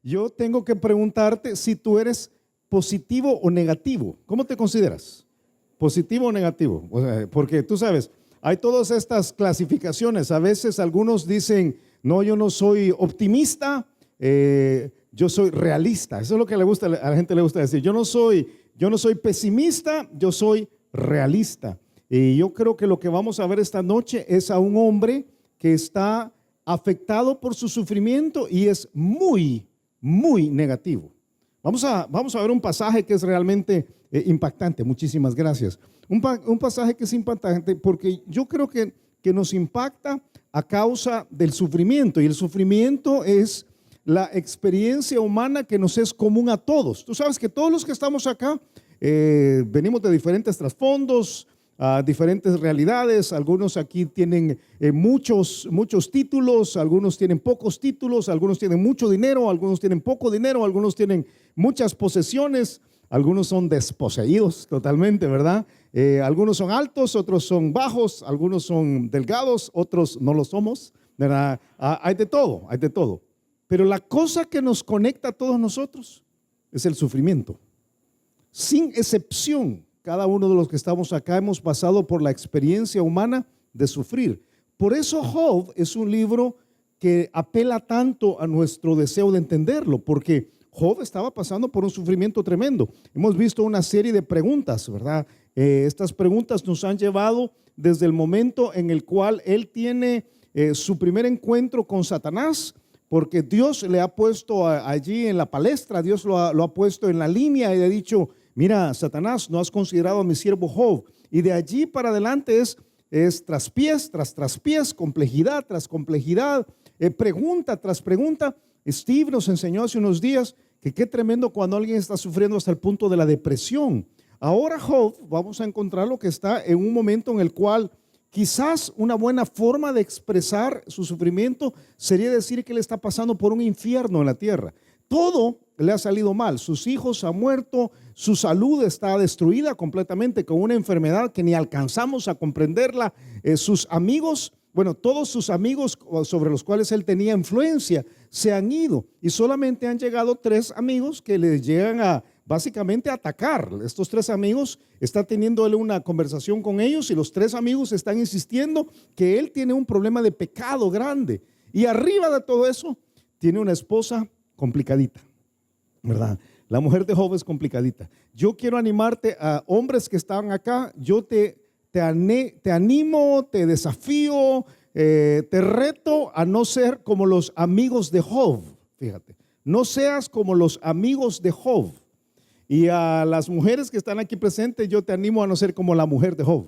yo tengo que preguntarte si tú eres positivo o negativo. ¿Cómo te consideras? ¿Positivo o negativo? O sea, porque tú sabes, hay todas estas clasificaciones. A veces algunos dicen, no, yo no soy optimista, yo soy realista. Eso es lo que a la gente le gusta decir. Yo no soy pesimista, yo soy realista. Y yo creo que lo que vamos a ver esta noche es a un hombre que está afectado por su sufrimiento y es muy, muy negativo. Vamos a ver un pasaje que es realmente impactante. Muchísimas gracias. Un pasaje que es impactante porque yo creo que nos impacta a causa del sufrimiento, y el sufrimiento es la experiencia humana que nos es común a todos. Tú sabes que todos los que estamos acá venimos de diferentes trasfondos, diferentes realidades. Algunos aquí tienen muchos títulos, algunos tienen pocos títulos, algunos tienen mucho dinero, algunos tienen poco dinero, algunos tienen muchas posesiones, algunos son desposeídos totalmente, ¿verdad? Algunos son altos, otros son bajos, algunos son delgados, otros no lo somos, ¿verdad? Hay de todo, hay de todo. Pero la cosa que nos conecta a todos nosotros es el sufrimiento. Sin excepción, cada uno de los que estamos acá hemos pasado por la experiencia humana de sufrir. Por eso Job es un libro que apela tanto a nuestro deseo de entenderlo, porque Job estaba pasando por un sufrimiento tremendo. Hemos visto una serie de preguntas, ¿verdad? Estas preguntas nos han llevado desde el momento en el cual él tiene su primer encuentro con Satanás, porque Dios le ha puesto allí en la palestra, Dios lo ha puesto en la línea y le ha dicho: mira, Satanás, no has considerado a mi siervo Job. Y de allí para adelante es traspiés tras traspiés, complejidad tras complejidad, pregunta tras pregunta. Steve nos enseñó hace unos días que qué tremendo cuando alguien está sufriendo hasta el punto de la depresión. Ahora Job, vamos a encontrar lo que está en un momento en el cual quizás una buena forma de expresar su sufrimiento sería decir que él está pasando por un infierno en la tierra. Todo le ha salido mal, sus hijos han muerto, su salud está destruida completamente con una enfermedad que ni alcanzamos a comprenderla. Sus amigos, bueno, todos sus amigos sobre los cuales él tenía influencia se han ido y solamente han llegado 3 amigos que le llegan a básicamente a atacar. Estos 3 amigos, está teniendo él una conversación con ellos y los 3 amigos están insistiendo que él tiene un problema de pecado grande, y arriba de todo eso tiene una esposa complicadita, ¿verdad? La mujer de Job es complicadita. Yo quiero animarte a hombres que están acá. Yo te animo, te desafío, te reto a no ser como los amigos de Job. Fíjate, no seas como los amigos de Job. Y a las mujeres que están aquí presentes, yo te animo a no ser como la mujer de Job,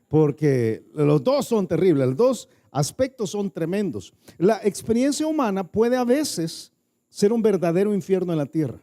porque los dos son terribles, los dos aspectos son tremendos. La experiencia humana puede a veces ser un verdadero infierno en la tierra,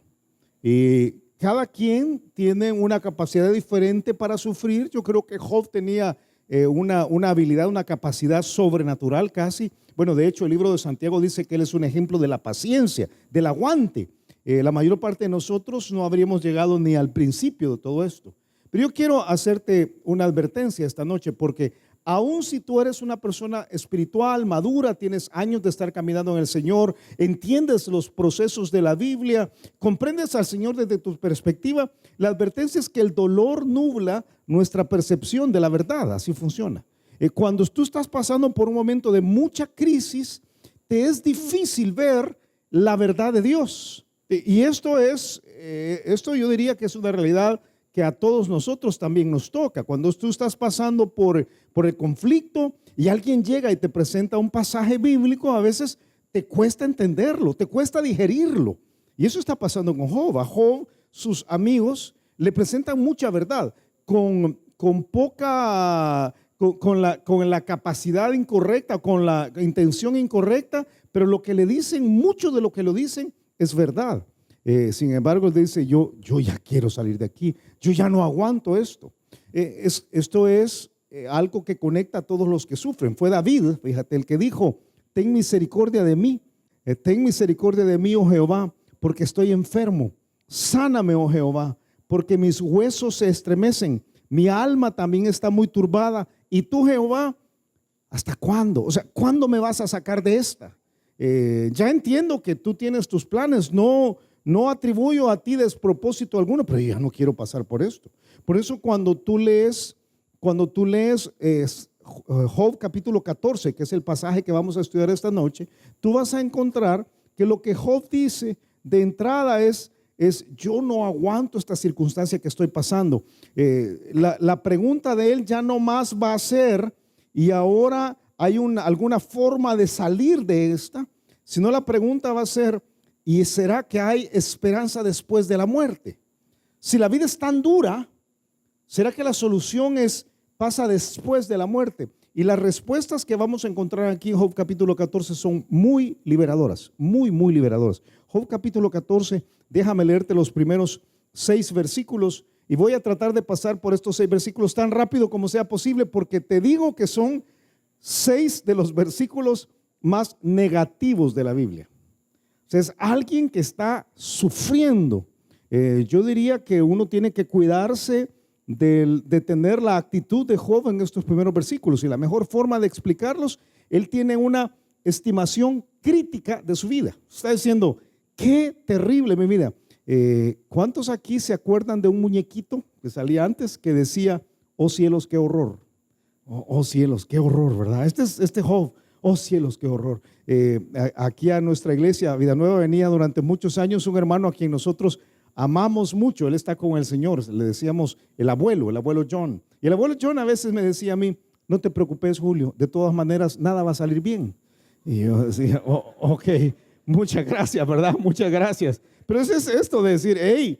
y cada quien tiene una capacidad diferente para sufrir. Yo creo que Job tenía una habilidad, una capacidad sobrenatural casi. Bueno, de hecho el libro de Santiago dice que él es un ejemplo de la paciencia, del aguante. La mayor parte de nosotros no habríamos llegado ni al principio de todo esto. Pero yo quiero hacerte una advertencia esta noche, porque aun si tú eres una persona espiritual, madura, tienes años de estar caminando en el Señor, entiendes los procesos de la Biblia, comprendes al Señor desde tu perspectiva, la advertencia es que el dolor nubla nuestra percepción de la verdad. Así funciona. Cuando tú estás pasando por un momento de mucha crisis, te es difícil ver la verdad de Dios. Y esto yo diría que es una realidad que a todos nosotros también nos toca. Cuando tú estás pasando por el conflicto y alguien llega y te presenta un pasaje bíblico, a veces te cuesta entenderlo, te cuesta digerirlo. Y eso está pasando con Job. A Job, sus amigos le presentan mucha verdad con la capacidad incorrecta, con la intención incorrecta, pero lo que le dicen, mucho de lo que lo dicen es verdad. Sin embargo, él dice: yo ya quiero salir de aquí, yo ya no aguanto esto. Esto es algo que conecta a todos los que sufren. Fue David, fíjate, el que dijo: ten misericordia de mí, oh Jehová, porque estoy enfermo. Sáname, oh Jehová, porque mis huesos se estremecen, mi alma también está muy turbada. Y tú, Jehová, ¿hasta cuándo? O sea, ¿cuándo me vas a sacar de esta? Ya entiendo que tú tienes tus planes, no atribuyo a ti despropósito alguno, pero ya no quiero pasar por esto. Por eso cuando tú lees Job capítulo 14, que es el pasaje que vamos a estudiar esta noche, tú vas a encontrar que lo que Job dice de entrada es yo no aguanto esta circunstancia que estoy pasando. La pregunta de él ya no más va a ser, y ahora hay alguna forma de salir de esta, sino la pregunta va a ser, ¿y será que hay esperanza después de la muerte? Si la vida es tan dura, ¿será que la solución pasa después de la muerte? Y las respuestas que vamos a encontrar aquí en Job capítulo 14 son muy liberadoras, muy, muy liberadoras. Job capítulo 14, déjame leerte los primeros 6 versículos y voy a tratar de pasar por estos 6 versículos tan rápido como sea posible, porque te digo que son 6 de los versículos más negativos de la Biblia. O sea, es alguien que está sufriendo. Yo diría que uno tiene que cuidarse de tener la actitud de Job en estos primeros versículos, y la mejor forma de explicarlos, él tiene una estimación crítica de su vida. Está diciendo, qué terrible mi vida. ¿Cuántos aquí se acuerdan de un muñequito que salía antes que decía, oh cielos, qué horror? Oh cielos, qué horror, ¿verdad? Este Job, oh cielos, qué horror. Aquí a nuestra iglesia, Vida Nueva, venía durante muchos años un hermano a quien nosotros amamos mucho. Él está con el Señor. Le decíamos el abuelo John. Y el abuelo John a veces me decía a mí, no te preocupes, Julio, de todas maneras nada va a salir bien. Y yo decía, ok, muchas gracias, ¿verdad? Muchas gracias. Pero es esto de decir, hey,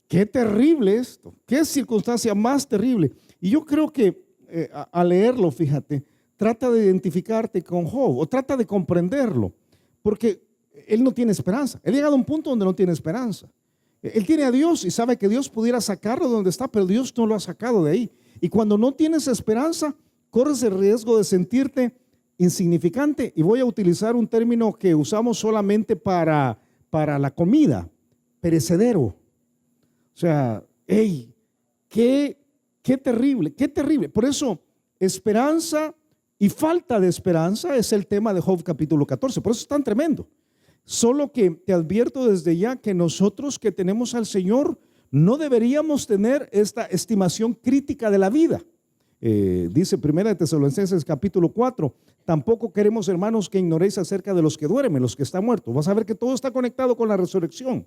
qué terrible esto, qué circunstancia más terrible. Y yo creo que al leerlo, fíjate, trata de identificarte con Job o trata de comprenderlo, porque él no tiene esperanza. Él ha llegado a un punto donde no tiene esperanza. Él tiene a Dios y sabe que Dios pudiera sacarlo de donde está, pero Dios no lo ha sacado de ahí. Y cuando no tienes esperanza, corres el riesgo de sentirte insignificante. Y voy a utilizar un término que usamos solamente para la comida, perecedero. O sea, hey, qué terrible, qué terrible. Por eso, esperanza y falta de esperanza es el tema de Job capítulo 14. Por eso es tan tremendo. Solo que te advierto desde ya que nosotros que tenemos al Señor no deberíamos tener esta estimación crítica de la vida. Dice 1 Tesalonicenses capítulo 4, tampoco queremos, hermanos, que ignoréis acerca de los que duermen, los que están muertos. Vas a ver que todo está conectado con la resurrección,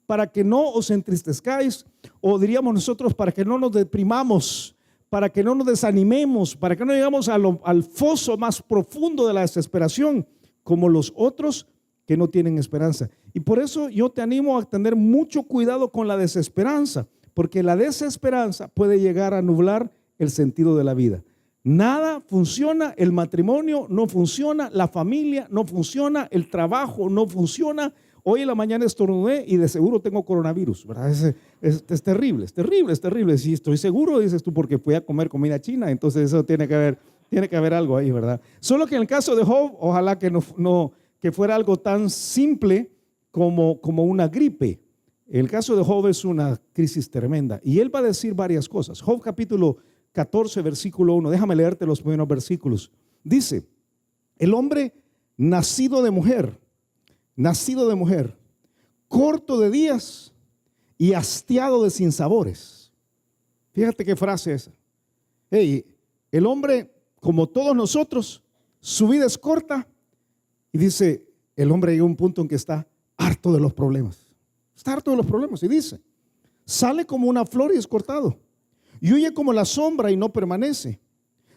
para que no os entristezcáis, o diríamos nosotros, para que no nos deprimamos, para que no nos desanimemos, para que no llegamos al foso más profundo de la desesperación, como los otros que no tienen esperanza. Y por eso yo te animo a tener mucho cuidado con la desesperanza, porque la desesperanza puede llegar a nublar el sentido de la vida. Nada funciona, el matrimonio no funciona, la familia no funciona, el trabajo no funciona. Hoy en la mañana estornudé y de seguro tengo coronavirus, ¿verdad? Es terrible, es terrible, es terrible. Si estoy seguro, dices tú, porque fui a comer comida china, entonces eso tiene que haber algo ahí, ¿verdad? Solo que en el caso de Job, ojalá que que fuera algo tan simple como una gripe. El caso de Job es una crisis tremenda y él va a decir varias cosas. Job capítulo 14 versículo 1, déjame leerte los primeros versículos. Dice, el hombre nacido de mujer, corto de días y hastiado de sinsabores. Fíjate qué frase esa. Hey, el hombre, como todos nosotros, su vida es corta. Y dice, el hombre llega a un punto en que está harto de los problemas. Está harto de los problemas. Y dice, sale como una flor y es cortado. Y huye como la sombra y no permanece.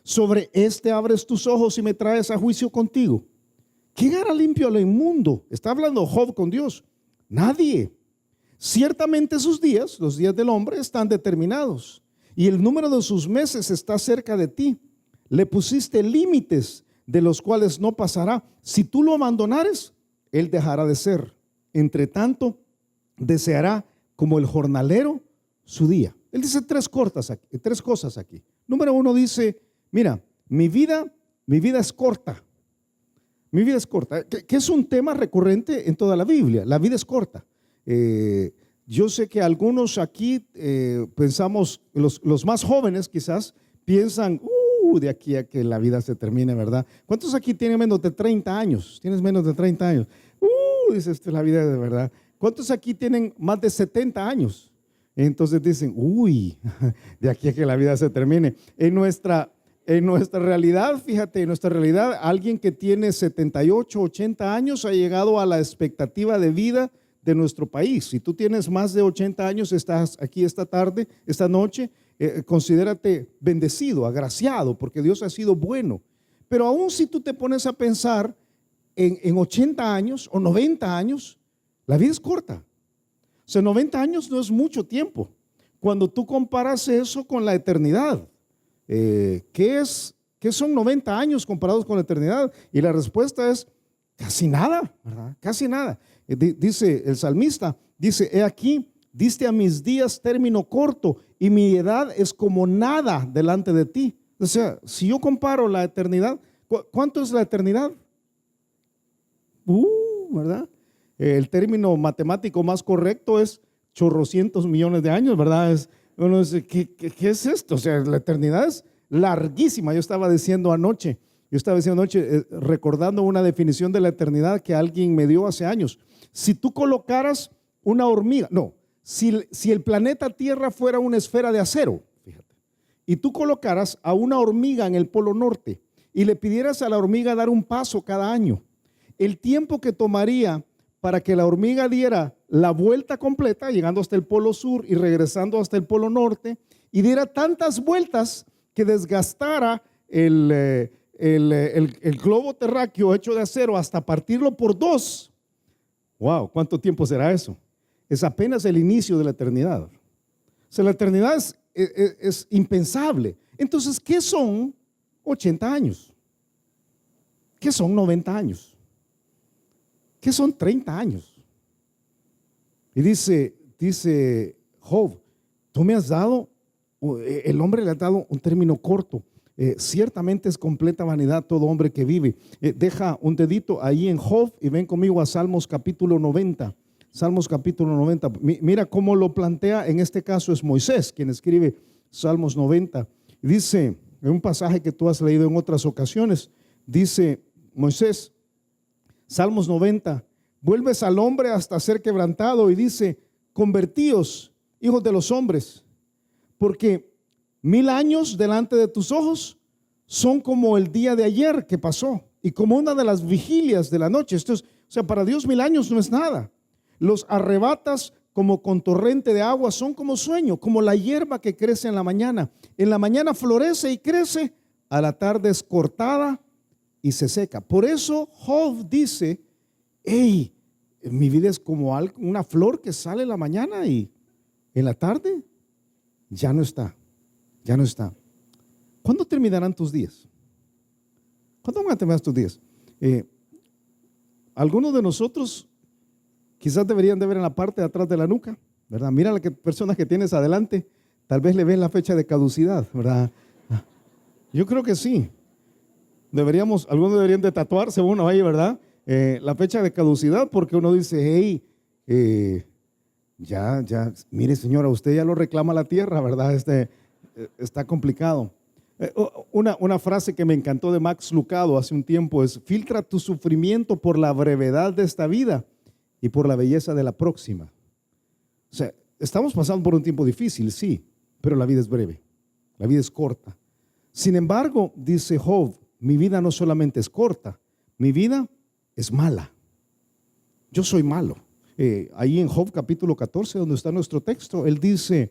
Sobre este abres tus ojos y me traes a juicio contigo. ¿Quién hará limpio al inmundo? Está hablando Job con Dios. Nadie. Ciertamente sus días, los días del hombre, están determinados. Y el número de sus meses está cerca de ti. Le pusiste límites de los cuales no pasará. Si tú lo abandonares, él dejará de ser. Entre tanto, deseará como el jornalero su día. Él dice tres cosas aquí. Número 1 dice, mira, mi vida es corta. Mi vida es corta, que es un tema recurrente en toda la Biblia. La vida es corta. Yo sé que algunos aquí pensamos, los más jóvenes quizás, piensan, de aquí a que la vida se termine, ¿verdad? ¿Cuántos aquí tienen menos de 30 años? ¿Tienes menos de 30 años? Dice, esta es la vida de verdad. ¿Cuántos aquí tienen más de 70 años? Entonces dicen, de aquí a que la vida se termine. En nuestra realidad, fíjate, en nuestra realidad, alguien que tiene 78, 80 años ha llegado a la expectativa de vida de nuestro país. Si tú tienes más de 80 años, estás aquí esta tarde, esta noche, considérate bendecido, agraciado, porque Dios ha sido bueno. Pero aún si tú te pones a pensar en 80 años o 90 años, la vida es corta. O sea, 90 años no es mucho tiempo. Cuando tú comparas eso con la eternidad, ¿qué son 90 años comparados con la eternidad? Y la respuesta es casi nada, ¿verdad? Casi nada. Dice el salmista, dice, he aquí, diste a mis días término corto y mi edad es como nada delante de ti. O sea, si yo comparo la eternidad, ¿cuánto es la eternidad? ¿Verdad? El término matemático más correcto es chorrocientos millones de años, ¿verdad? Uno dice, ¿qué es esto? O sea, la eternidad es larguísima. Yo estaba diciendo anoche, recordando una definición de la eternidad que alguien me dio hace años. Si tú colocaras una hormiga, si el planeta Tierra fuera una esfera de acero, fíjate, y tú colocaras a una hormiga en el Polo Norte y le pidieras a la hormiga dar un paso cada año, el tiempo que tomaría para que la hormiga diera la vuelta completa, llegando hasta el Polo Sur y regresando hasta el Polo Norte, y diera tantas vueltas que desgastara el globo terráqueo hecho de acero hasta partirlo por dos. Wow, ¿cuánto tiempo será eso? Es apenas el inicio de la eternidad. O sea, la eternidad es impensable. Entonces, ¿qué son 80 años? ¿Qué son 90 años? ¿Qué son 30 años? Y dice Job, tú me has dado, el hombre le ha dado un término corto. Ciertamente es completa vanidad todo hombre que vive. Deja un dedito ahí en Job y ven conmigo a Salmos capítulo 90. Salmos capítulo 90. Mira cómo lo plantea, en este caso es Moisés quien escribe Salmos 90. Y dice, en un pasaje que tú has leído en otras ocasiones, dice Moisés, Salmos 90, vuelves al hombre hasta ser quebrantado y dice, convertíos, hijos de los hombres, porque 1000 años delante de tus ojos son como el día de ayer que pasó y como una de las vigilias de la noche. Esto es, o sea, para Dios 1000 años no es nada. Los arrebatas como con torrente de agua, son como sueño, como la hierba que crece en la mañana. En la mañana florece y crece, a la tarde es cortada y se seca. Por eso Job dice, hey, mi vida es como una flor que sale en la mañana y en la tarde ya no está, ya no está. ¿Cuándo terminarán tus días? ¿Cuándo van a terminar tus días? Algunos de nosotros quizás deberían de ver en la parte de atrás de la nuca, ¿verdad? Mira las personas que tienes adelante, tal vez le ven la fecha de caducidad, ¿verdad? Yo creo que sí. Algunos deberían de tatuarse uno ahí, ¿verdad? La fecha de caducidad, porque uno dice, hey, ya, mire señora, usted ya lo reclama la tierra, ¿verdad? Está complicado. Una frase que me encantó de Max Lucado hace un tiempo es, filtra tu sufrimiento por la brevedad de esta vida y por la belleza de la próxima. O sea, estamos pasando por un tiempo difícil, sí, pero la vida es breve, la vida es corta. Sin embargo, dice Job, mi vida no solamente es corta, mi vida es mala. Yo soy malo. Ahí en Job capítulo 14, donde está nuestro texto, él dice,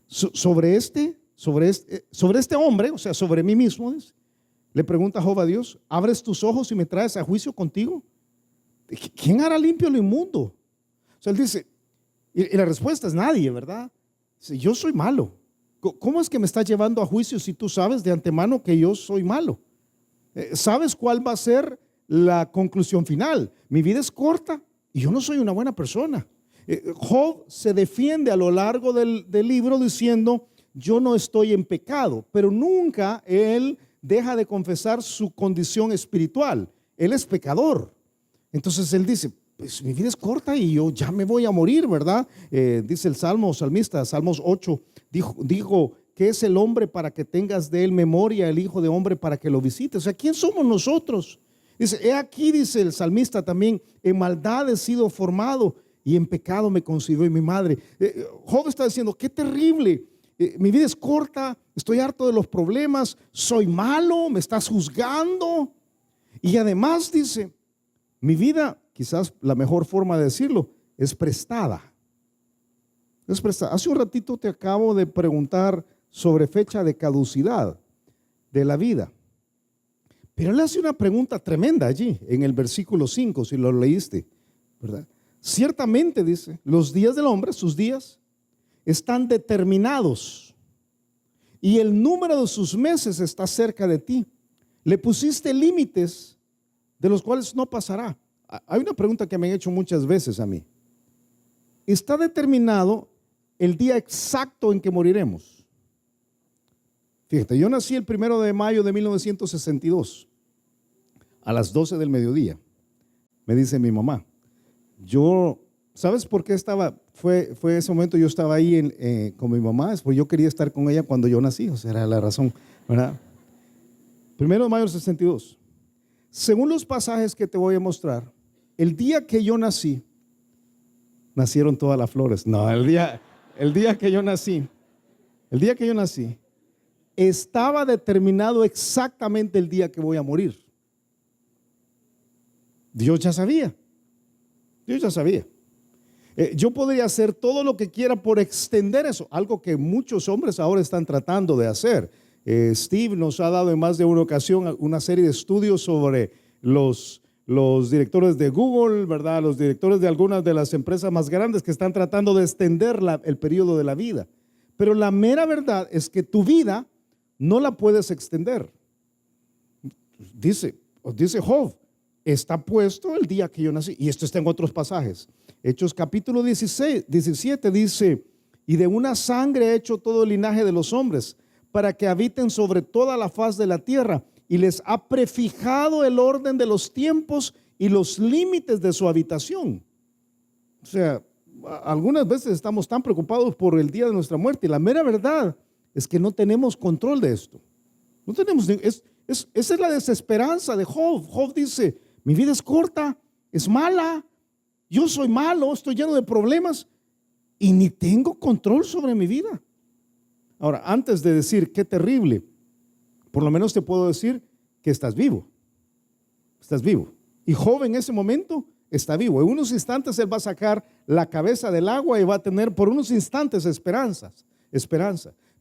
sobre este hombre, o sea, sobre mí mismo, le pregunta Job a Dios, ¿abres tus ojos y me traes a juicio contigo? ¿Quién hará limpio lo inmundo? O sea, él dice, y la respuesta es nadie, ¿verdad? Dice, yo soy malo. ¿Cómo es que me estás llevando a juicio si tú sabes de antemano que yo soy malo? ¿Sabes cuál va a ser la conclusión final? Mi vida es corta y yo no soy una buena persona. Job se defiende a lo largo del libro diciendo, yo no estoy en pecado, pero nunca él deja de confesar su condición espiritual. Él es pecador. Entonces él dice, pues mi vida es corta y yo ya me voy a morir, ¿verdad? Dice el salmista, Salmos 8, dijo que es el hombre para que tengas de él memoria, el hijo de hombre para que lo visites? O sea, ¿quién somos nosotros? Dice, he aquí, dice el salmista también, en maldad he sido formado y en pecado me concibió mi madre. Job está diciendo, qué terrible, mi vida es corta, estoy harto de los problemas, soy malo, me estás juzgando. Y además dice, mi vida, quizás la mejor forma de decirlo, es prestada. Es prestada. Hace un ratito te acabo de preguntar sobre fecha de caducidad de la vida. Pero él hace una pregunta tremenda allí, en el versículo 5, si lo leíste, ¿verdad? Ciertamente, dice, los días del hombre, sus días, están determinados y el número de sus meses está cerca de ti. Le pusiste límites de los cuales no pasará. Hay una pregunta que me han hecho muchas veces a mí. ¿Está determinado el día exacto en que moriremos? Fíjate, yo nací el 1 de mayo de 1962 a las 12 del mediodía. Me dice mi mamá. ¿Sabes por qué fue ese momento? Yo estaba ahí con mi mamá, es porque yo quería estar con ella cuando yo nací, o sea, era la razón, ¿verdad? 1 de mayo del 62. Según los pasajes que te voy a mostrar, el día que yo nací, nacieron todas las flores. No, el día que yo nací, estaba determinado exactamente el día que voy a morir. Dios ya sabía. Yo podría hacer todo lo que quiera por extender eso, algo que muchos hombres ahora están tratando de hacer. Steve nos ha dado en más de una ocasión una serie de estudios sobre los directores de Google, ¿verdad? Los directores de algunas de las empresas más grandes que están tratando de extender el periodo de la vida. Pero la mera verdad es que tu vida no la puedes extender. Dice Job, está puesto el día que yo nací. Y esto está en otros pasajes. Hechos capítulo 17 dice, y de una sangre he hecho todo el linaje de los hombres, para que habiten sobre toda la faz de la tierra, y les ha prefijado el orden de los tiempos y los límites de su habitación. O sea, algunas veces estamos tan preocupados por el día de nuestra muerte, y la mera verdad es que no tenemos control de esto. No tenemos, esa es la desesperanza de Job. Job dice, mi vida es corta, es mala, yo soy malo, estoy lleno de problemas y ni tengo control sobre mi vida. Ahora, antes de decir qué terrible, por lo menos te puedo decir que estás vivo. Estás vivo. Y Job en ese momento está vivo. En unos instantes él va a sacar la cabeza del agua y va a tener por unos instantes esperanza.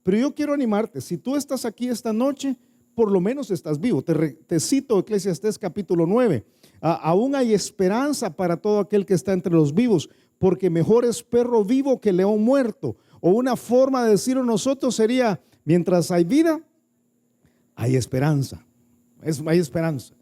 Pero yo quiero animarte, si tú estás aquí esta noche, por lo menos estás vivo. Te cito Eclesiastés capítulo 9. Aún hay esperanza para todo aquel que está entre los vivos, porque mejor es perro vivo que león muerto. O una forma de decirlo nosotros sería, mientras hay vida, hay esperanza. Hay esperanza.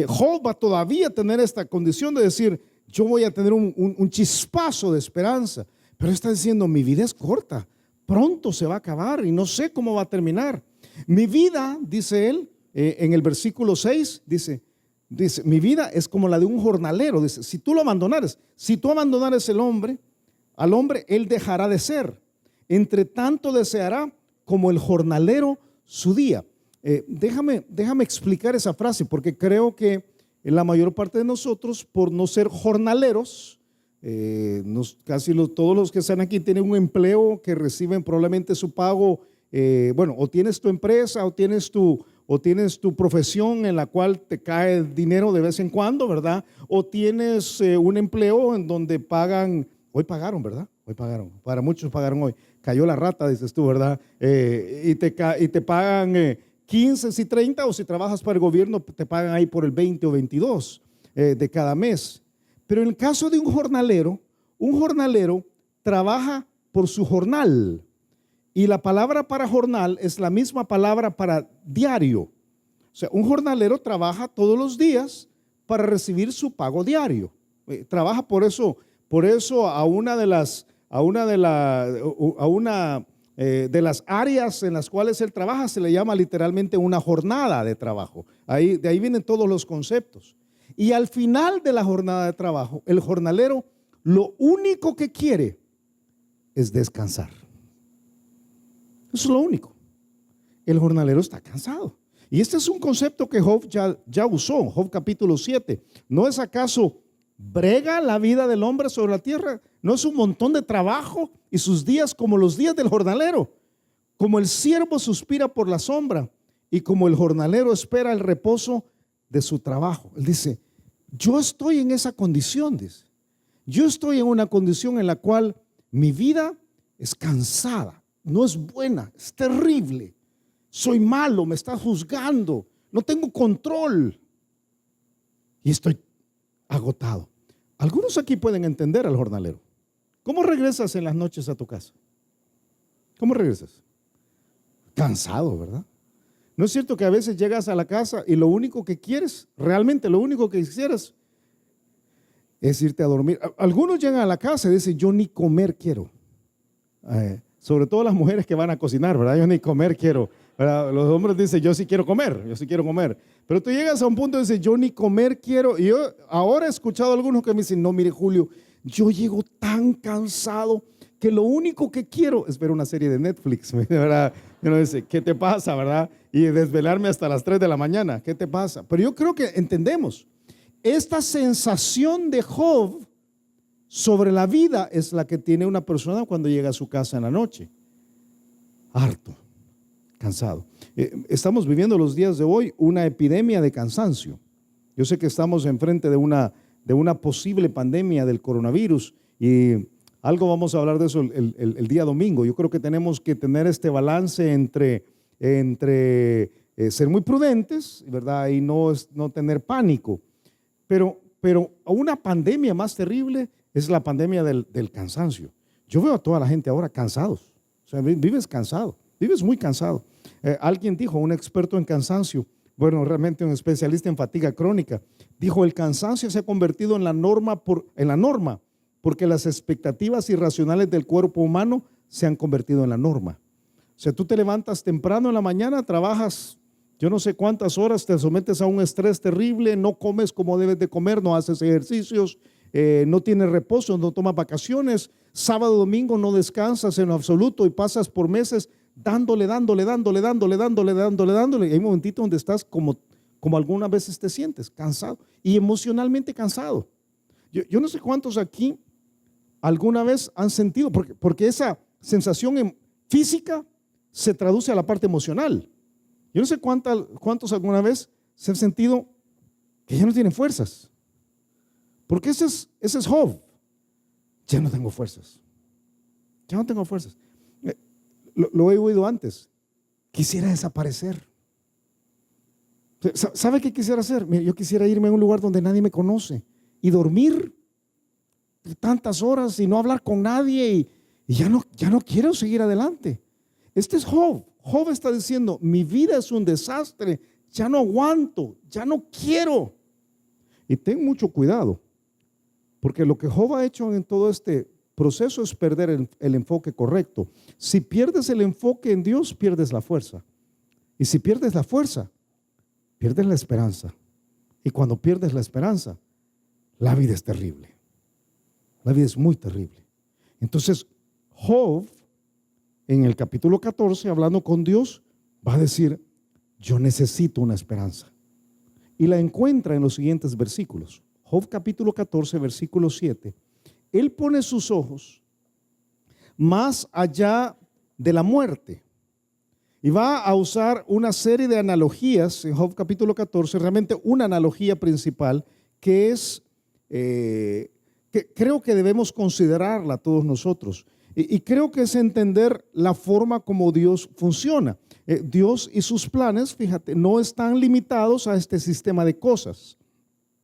Job va todavía a tener esta condición de decir, yo voy a tener un chispazo de esperanza. Pero está diciendo, mi vida es corta, pronto se va a acabar y no sé cómo va a terminar. Mi vida, dice él, en el versículo 6, dice, mi vida es como la de un jornalero. Dice, si tú abandonares al hombre, él dejará de ser. Entre tanto deseará como el jornalero su día. Déjame explicar esa frase, porque creo que la mayor parte de nosotros, por no ser jornaleros, todos los que están aquí tienen un empleo que reciben probablemente su pago. O tienes tu empresa o tienes tu profesión en la cual te cae dinero de vez en cuando, ¿verdad? O tienes un empleo en donde pagan, hoy pagaron, ¿verdad? Hoy pagaron, para muchos pagaron hoy, cayó la rata, dices tú, ¿verdad? Y te pagan 15 y 30, o si trabajas para el gobierno te pagan ahí por el 20 o 22 de cada mes. Pero en el caso de un jornalero trabaja por su jornal. Y la palabra para jornal es la misma palabra para diario. O sea, un jornalero trabaja todos los días para recibir su pago diario. Trabaja por eso a una de las áreas en las cuales él trabaja se le llama literalmente una jornada de trabajo. De ahí vienen todos los conceptos. Y al final de la jornada de trabajo, el jornalero lo único que quiere es descansar. Eso es lo único. el jornalero está cansado. Y este es un concepto que Job ya usó, Job capítulo 7. ¿No es acaso brega la vida del hombre sobre la tierra? ¿No es un montón de trabajo y sus días como los días del jornalero? Como el siervo suspira por la sombra y como el jornalero espera el reposo de su trabajo. Él dice, yo estoy en esa condición, dice. Yo estoy en una condición en la cual mi vida es cansada, no es buena, es terrible. Soy malo, me está juzgando, no tengo control y estoy agotado. Algunos aquí pueden entender al jornalero. ¿Cómo regresas en las noches a tu casa? ¿Cómo regresas? Cansado, ¿verdad? ¿No es cierto que a veces llegas a la casa y lo único que quieres, realmente lo único que quisieras es irte a dormir? Algunos llegan a la casa y dicen, yo ni comer quiero. Sobre todo las mujeres que van a cocinar, ¿verdad? Yo ni comer quiero, ¿verdad? Los hombres dicen, yo sí quiero comer, yo sí quiero comer. Pero tú llegas a un punto y dices, yo ni comer quiero. Y yo ahora he escuchado a algunos que me dicen, no, mire Julio, yo llego tan cansado que lo único que quiero es ver una serie de Netflix, ¿verdad? Y uno dice, ¿qué te pasa, verdad? Y desvelarme hasta las 3 de la mañana, ¿qué te pasa? Pero yo creo que entendemos, esta sensación de Job sobre la vida es la que tiene una persona cuando llega a su casa en la noche. Harto, cansado. Estamos viviendo los días de hoy una epidemia de cansancio. Yo sé que estamos enfrente de una posible pandemia del coronavirus y algo vamos a hablar de eso el día domingo. Yo creo que tenemos que tener este balance entre ser muy prudentes, ¿verdad? Y no tener pánico. Pero una pandemia más terrible es la pandemia del cansancio. Yo veo a toda la gente ahora cansados. O sea, vives cansado, vives muy cansado. Alguien dijo, un experto en cansancio, bueno, realmente un especialista en fatiga crónica, dijo, el cansancio se ha convertido en la norma porque las expectativas irracionales del cuerpo humano se han convertido en la norma. O sea, tú te levantas temprano en la mañana, trabajas yo no sé cuántas horas, te sometes a un estrés terrible, no comes como debes de comer, no haces ejercicios, no tienes reposo, no tomas vacaciones, sábado, domingo no descansas en lo absoluto y pasas por meses dándole. Y hay un momentito donde estás como algunas veces te sientes cansado y emocionalmente cansado. Yo no sé cuántos aquí alguna vez han sentido, porque esa sensación física se traduce a la parte emocional. Yo no sé cuántos alguna vez se han sentido que ya no tienen fuerzas. Porque ese es Job. Ya no tengo fuerzas. Ya no tengo fuerzas. Lo he oído antes. Quisiera desaparecer. ¿Sabe qué quisiera hacer? Mira, yo quisiera irme a un lugar donde nadie me conoce y dormir tantas horas y no hablar con nadie y ya no quiero seguir adelante. Este es Job. Job está diciendo, mi vida es un desastre, ya no aguanto, ya no quiero. Y ten mucho cuidado, porque lo que Job ha hecho en todo este proceso es perder el enfoque correcto. Si pierdes el enfoque en Dios, pierdes la fuerza. Y si pierdes la fuerza, pierdes la esperanza. Y cuando pierdes la esperanza, la vida es terrible. La vida es muy terrible. Entonces, Job, en el capítulo 14, hablando con Dios, va a decir, yo necesito una esperanza. Y la encuentra en los siguientes versículos. Job capítulo 14, versículo 7. Él pone sus ojos más allá de la muerte. Y va a usar una serie de analogías en Job capítulo 14, realmente una analogía principal que es, que creo que debemos considerarla todos nosotros. Y creo que es entender la forma como Dios funciona. Dios y sus planes, fíjate, no están limitados a este sistema de cosas.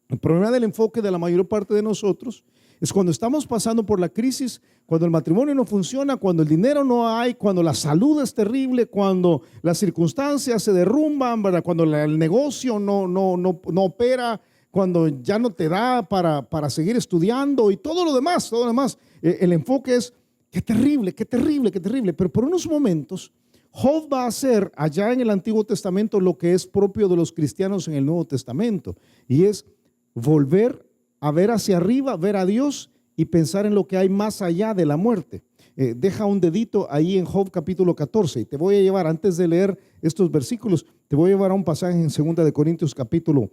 El problema del enfoque de la mayor parte de nosotros es cuando estamos pasando por la crisis, cuando el matrimonio no funciona, cuando el dinero no hay, cuando la salud es terrible, cuando las circunstancias se derrumban, ¿verdad? Cuando el negocio no opera, cuando ya no te da para seguir estudiando y todo lo demás. El enfoque es qué terrible. Pero por unos momentos, Job va a hacer allá en el Antiguo Testamento lo que es propio de los cristianos en el Nuevo Testamento, y es volver a ver hacia arriba, ver a Dios y pensar en lo que hay más allá de la muerte. deja un dedito ahí en Job capítulo 14 y te voy a llevar, antes de leer estos versículos, te voy a llevar a un pasaje en 2 de Corintios capítulo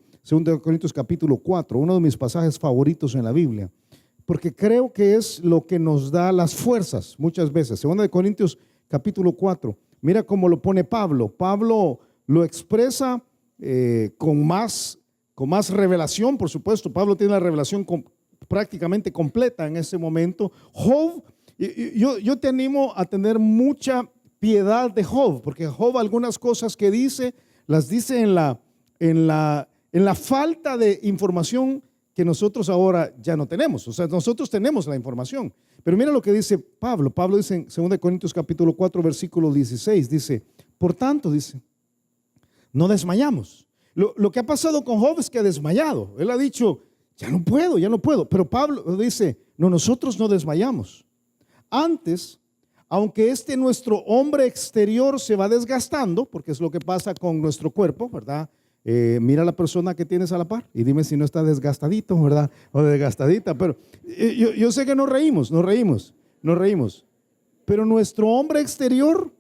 4, uno de mis pasajes favoritos en la Biblia, porque creo que es lo que nos da las fuerzas muchas veces. 2 de Corintios capítulo 4, mira cómo lo pone Pablo. Pablo lo expresa con más revelación, por supuesto. Pablo tiene la revelación prácticamente completa en ese momento. Job, yo te animo a tener mucha piedad de Job, porque Job algunas cosas que dice, las dice en la falta de información que nosotros ahora ya no tenemos. O sea, nosotros tenemos la información. Pero mira lo que dice Pablo. Pablo dice en 2 Corintios capítulo 4, versículo 16, dice, por tanto, dice, no desmayamos. Lo que ha pasado con Job es que ha desmayado. Él ha dicho, ya no puedo. Pero Pablo dice, no, nosotros no desmayamos. Antes, aunque nuestro hombre exterior se va desgastando, porque es lo que pasa con nuestro cuerpo, ¿verdad? Mira a la persona que tienes a la par y dime si no está desgastadito, ¿verdad? O desgastadita. Pero yo sé que nos reímos. Pero nuestro hombre exterior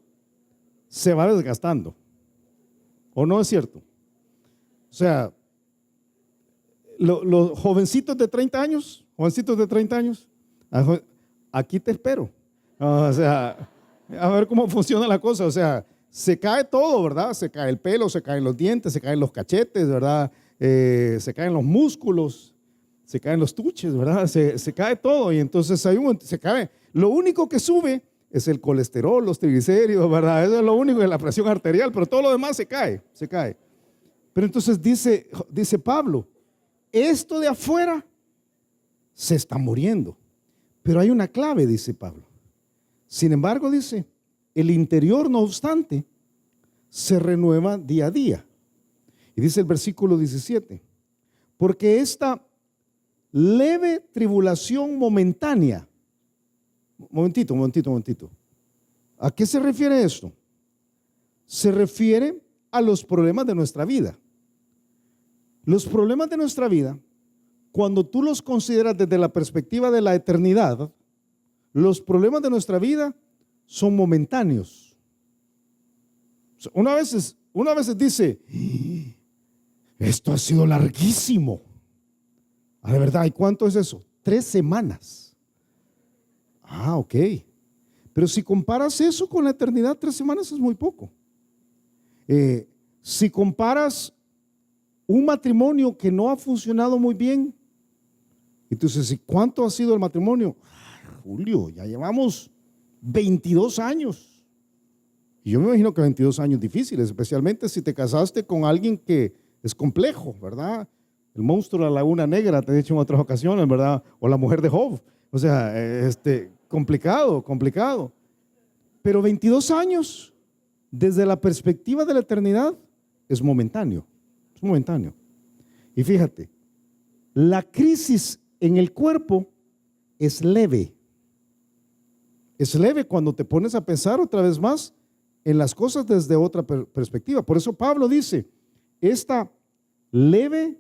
se va desgastando. ¿O no es cierto? O sea, los jovencitos de 30 años, aquí te espero. O sea, a ver cómo funciona la cosa. O sea, se cae todo, ¿verdad? Se cae el pelo, se caen los dientes, se caen los cachetes, ¿verdad? Se caen los músculos, se caen los tuches, ¿verdad? Se cae todo y entonces se cae. Lo único que sube es el colesterol, los triglicéridos, ¿verdad? Eso es lo único, es la presión arterial, pero todo lo demás se cae. Pero entonces dice Pablo, esto de afuera se está muriendo. Pero hay una clave, dice Pablo. Sin embargo, dice, el interior, no obstante, se renueva día a día. Y dice el versículo 17, porque esta leve tribulación momentánea, momentito. ¿A qué se refiere esto? Se refiere a los problemas de nuestra vida. Los problemas de nuestra vida, cuando tú los consideras desde la perspectiva de la eternidad, los problemas de nuestra vida son momentáneos. Una vez dice, esto ha sido larguísimo. ¿De verdad? ¿Y cuánto es eso? 3 semanas. Ok. Pero si comparas eso con la eternidad, 3 semanas es muy poco. Si comparas un matrimonio que no ha funcionado muy bien, entonces, ¿cuánto ha sido el matrimonio? Julio, ya llevamos 22 años. Y yo me imagino que 22 años difíciles, especialmente si te casaste con alguien que es complejo, ¿verdad? El monstruo de la laguna negra, te he dicho en otras ocasiones, ¿verdad? O la mujer de Job. O sea, complicado. Pero 22 años, desde la perspectiva de la eternidad, es momentáneo. Y fíjate, la crisis en el cuerpo es leve. Es leve cuando te pones a pensar otra vez más en las cosas desde otra perspectiva. Por eso Pablo dice, esta leve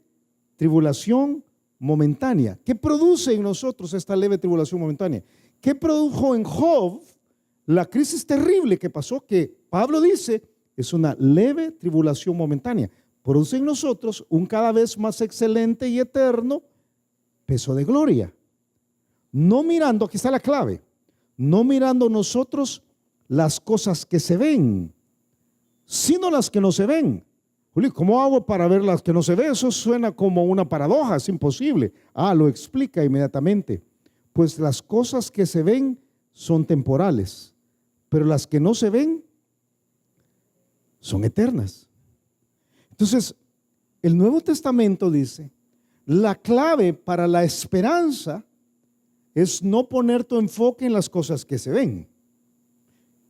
tribulación momentánea. ¿Qué produce en nosotros esta leve tribulación momentánea? ¿Qué produjo en Job la crisis terrible que pasó? Que Pablo dice, es una leve tribulación momentánea. Produce en nosotros un cada vez más excelente y eterno peso de gloria. No mirando, aquí está la clave, no mirando nosotros las cosas que se ven, sino las que no se ven. Julio, ¿cómo hago para ver las que no se ven? Eso suena como una paradoja, es imposible. Lo explica inmediatamente. Pues las cosas que se ven son temporales, pero las que no se ven son eternas. Entonces, el Nuevo Testamento dice, la clave para la esperanza es no poner tu enfoque en las cosas que se ven,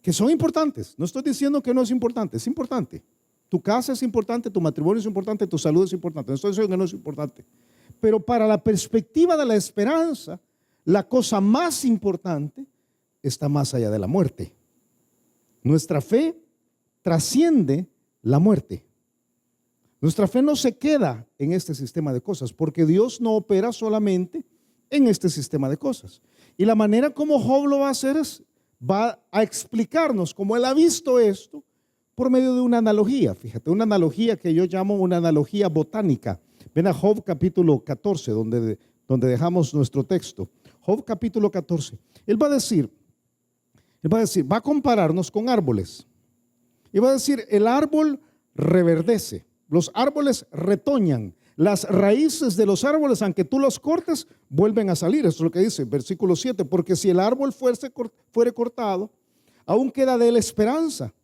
que son importantes. No estoy diciendo que no es importante, es importante. Tu casa es importante, tu matrimonio es importante, tu salud es importante. No estoy diciendo que no es importante. Pero para la perspectiva de la esperanza, la cosa más importante está más allá de la muerte. Nuestra fe trasciende la muerte. Nuestra fe no se queda en este sistema de cosas, porque Dios no opera solamente en este sistema de cosas. Y la manera como Job lo va a hacer es va a explicarnos cómo Él ha visto esto por medio de una analogía. Fíjate, una analogía que yo llamo una analogía botánica. Ven a Job capítulo 14, donde dejamos nuestro texto. Job capítulo 14. Él va a decir, va a compararnos con árboles. Y va a decir, el árbol reverdece, los árboles retoñan, las raíces de los árboles, aunque tú los cortes, vuelven a salir. Eso es lo que dice, versículo 7, porque si el árbol fuere cortado, aún queda de él esperanza,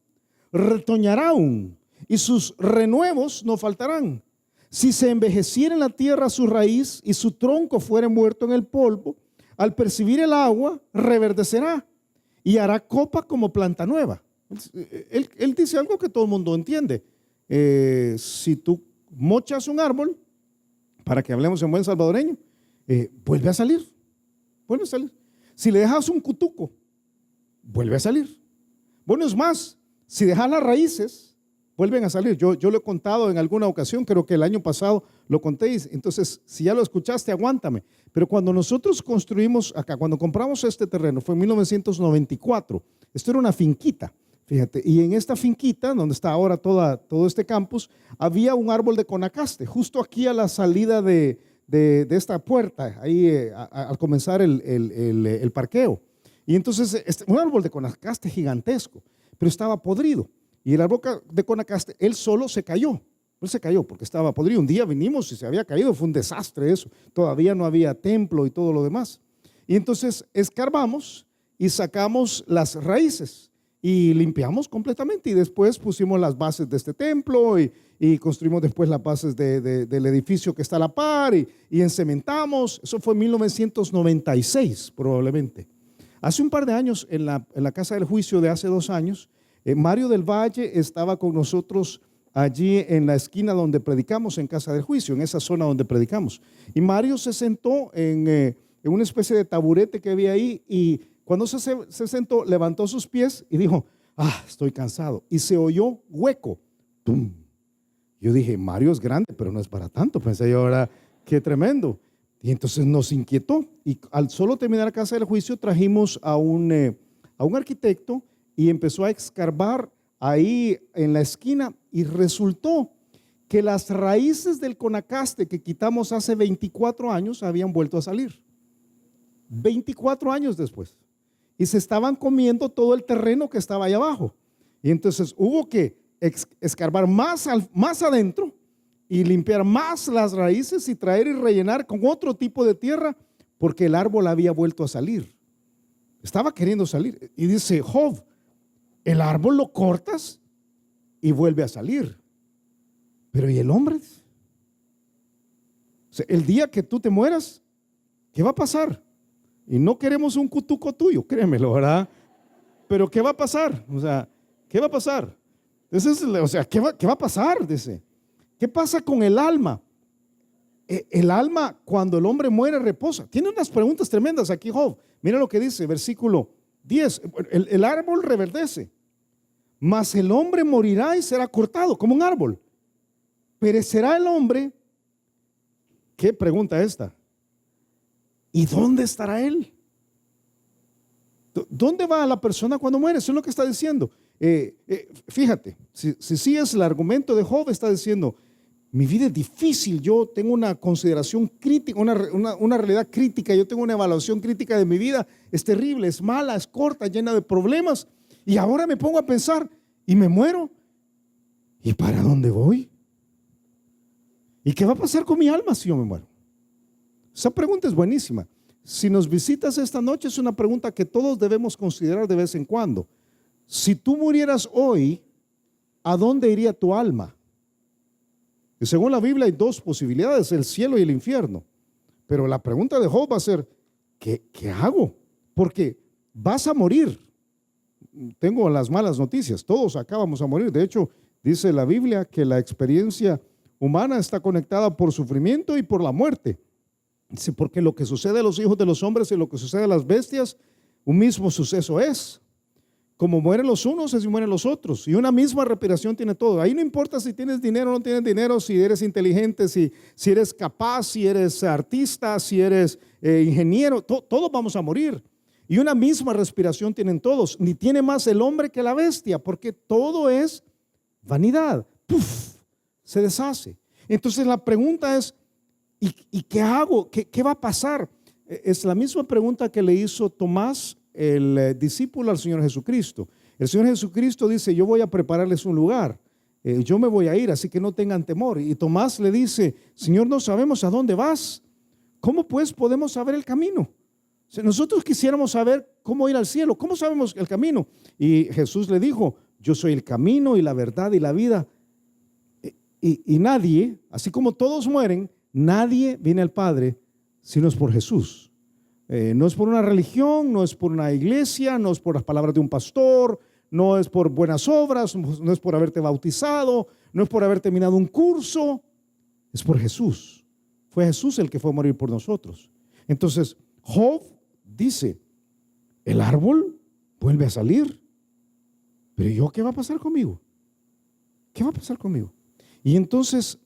retoñará aún, y sus renuevos no faltarán. Si se envejeciera en la tierra su raíz y su tronco fuere muerto en el polvo, al percibir el agua, reverdecerá y hará copa como planta nueva. Él dice algo que todo el mundo entiende. Si tú mochas un árbol, para que hablemos en buen salvadoreño, vuelve a salir. Si le dejas un cutuco, vuelve a salir. Bueno, es más, si dejas las raíces, vuelven a salir. Yo lo he contado en alguna ocasión, creo que el año pasado lo conté. Entonces, si ya lo escuchaste, aguántame. Pero cuando nosotros construimos acá, cuando compramos este terreno, fue en 1994. Esto era una finquita. Fíjate, y en esta finquita, donde está ahora todo este campus, había un árbol de conacaste, justo aquí a la salida de esta puerta, ahí al comenzar el parqueo. Y entonces, un árbol de conacaste gigantesco, pero estaba podrido. Y el árbol de conacaste, él solo se cayó. Él se cayó porque estaba podrido. Un día vinimos y se había caído, fue un desastre eso. Todavía no había templo y todo lo demás. Y entonces escarbamos y sacamos las raíces. Y limpiamos completamente y después pusimos las bases de este templo y construimos después las bases del edificio que está a la par y encementamos. Eso fue en 1996 probablemente. Hace un par de años en la casa del juicio de hace 2 años, Mario del Valle estaba con nosotros allí en la esquina donde predicamos en casa del juicio, en esa zona donde predicamos. Y Mario se sentó en una especie de taburete que había ahí y cuando se sentó, levantó sus pies y dijo, estoy cansado. Y se oyó hueco. ¡Tum! Yo dije, Mario es grande, pero no es para tanto. Pensé yo, ahora, qué tremendo. Y entonces nos inquietó. Y al solo terminar la casa del juicio, trajimos a un arquitecto y empezó a escarbar ahí en la esquina. Y resultó que las raíces del conacaste que quitamos hace 24 años habían vuelto a salir. 24 años después. Y se estaban comiendo todo el terreno que estaba ahí abajo. Y entonces hubo que escarbar más adentro y limpiar más las raíces y traer y rellenar con otro tipo de tierra porque el árbol había vuelto a salir. Estaba queriendo salir. Y dice Job, el árbol lo cortas y vuelve a salir. Pero ¿y el hombre? O sea, el día que tú te mueras, ¿qué va a pasar? Y no queremos un cutuco tuyo, créemelo, ¿verdad? Pero ¿qué va a pasar? O sea, ¿qué va a pasar? ¿Qué va a pasar? Dice, ¿qué pasa con el alma? El alma, cuando el hombre muere, reposa. Tiene unas preguntas tremendas aquí, Job. Mira lo que dice, versículo 10. El árbol reverdece, mas el hombre morirá y será cortado como un árbol. Perecerá el hombre. ¿Qué pregunta esta? ¿Y dónde estará él? ¿Dónde va la persona cuando muere? Eso es lo que está diciendo. Fíjate, si sigues el argumento de Job, está diciendo, mi vida es difícil, yo tengo una consideración crítica, una realidad crítica, yo tengo una evaluación crítica de mi vida, es terrible, es mala, es corta, llena de problemas, y ahora me pongo a pensar, y me muero, ¿y para dónde voy? ¿Y qué va a pasar con mi alma si yo me muero? Esa pregunta es buenísima. Si nos visitas esta noche, es una pregunta que todos debemos considerar de vez en cuando. Si tú murieras hoy, ¿a dónde iría tu alma? Y según la Biblia hay 2 posibilidades, el cielo y el infierno. Pero la pregunta de Job va a ser, ¿qué hago? Porque vas a morir. Tengo las malas noticias, todos acá vamos a morir. De hecho, dice la Biblia que la experiencia humana está conectada por sufrimiento y por la muerte. Dice, porque lo que sucede a los hijos de los hombres y lo que sucede a las bestias, un mismo suceso es. Como mueren los unos, así mueren los otros. Y una misma respiración tiene todo. Ahí no importa si tienes dinero o no tienes dinero, si eres inteligente, si eres capaz, si eres artista, si eres ingeniero, todos vamos a morir. Y una misma respiración tienen todos, ni tiene más el hombre que la bestia, porque todo es vanidad. ¡Puf! Se deshace. Entonces la pregunta es, ¿y qué hago? ¿Qué va a pasar? Es la misma pregunta que le hizo Tomás, el discípulo al Señor Jesucristo. El Señor Jesucristo dice, yo voy a prepararles un lugar, yo me voy a ir, así que no tengan temor. Y Tomás le dice, Señor, no sabemos a dónde vas, ¿cómo pues podemos saber el camino? Si nosotros quisiéramos saber cómo ir al cielo, ¿cómo sabemos el camino? Y Jesús le dijo, yo soy el camino y la verdad y la vida. Y nadie, así como todos mueren, nadie viene al Padre si no es por Jesús. No es por una religión, no es por una iglesia, no es por las palabras de un pastor, no es por buenas obras, no es por haberte bautizado, no es por haber terminado un curso, es por Jesús. Fue Jesús el que fue a morir por nosotros. Entonces, Job dice, el árbol vuelve a salir, pero ¿yo qué va a pasar conmigo? ¿Qué va a pasar conmigo? Y entonces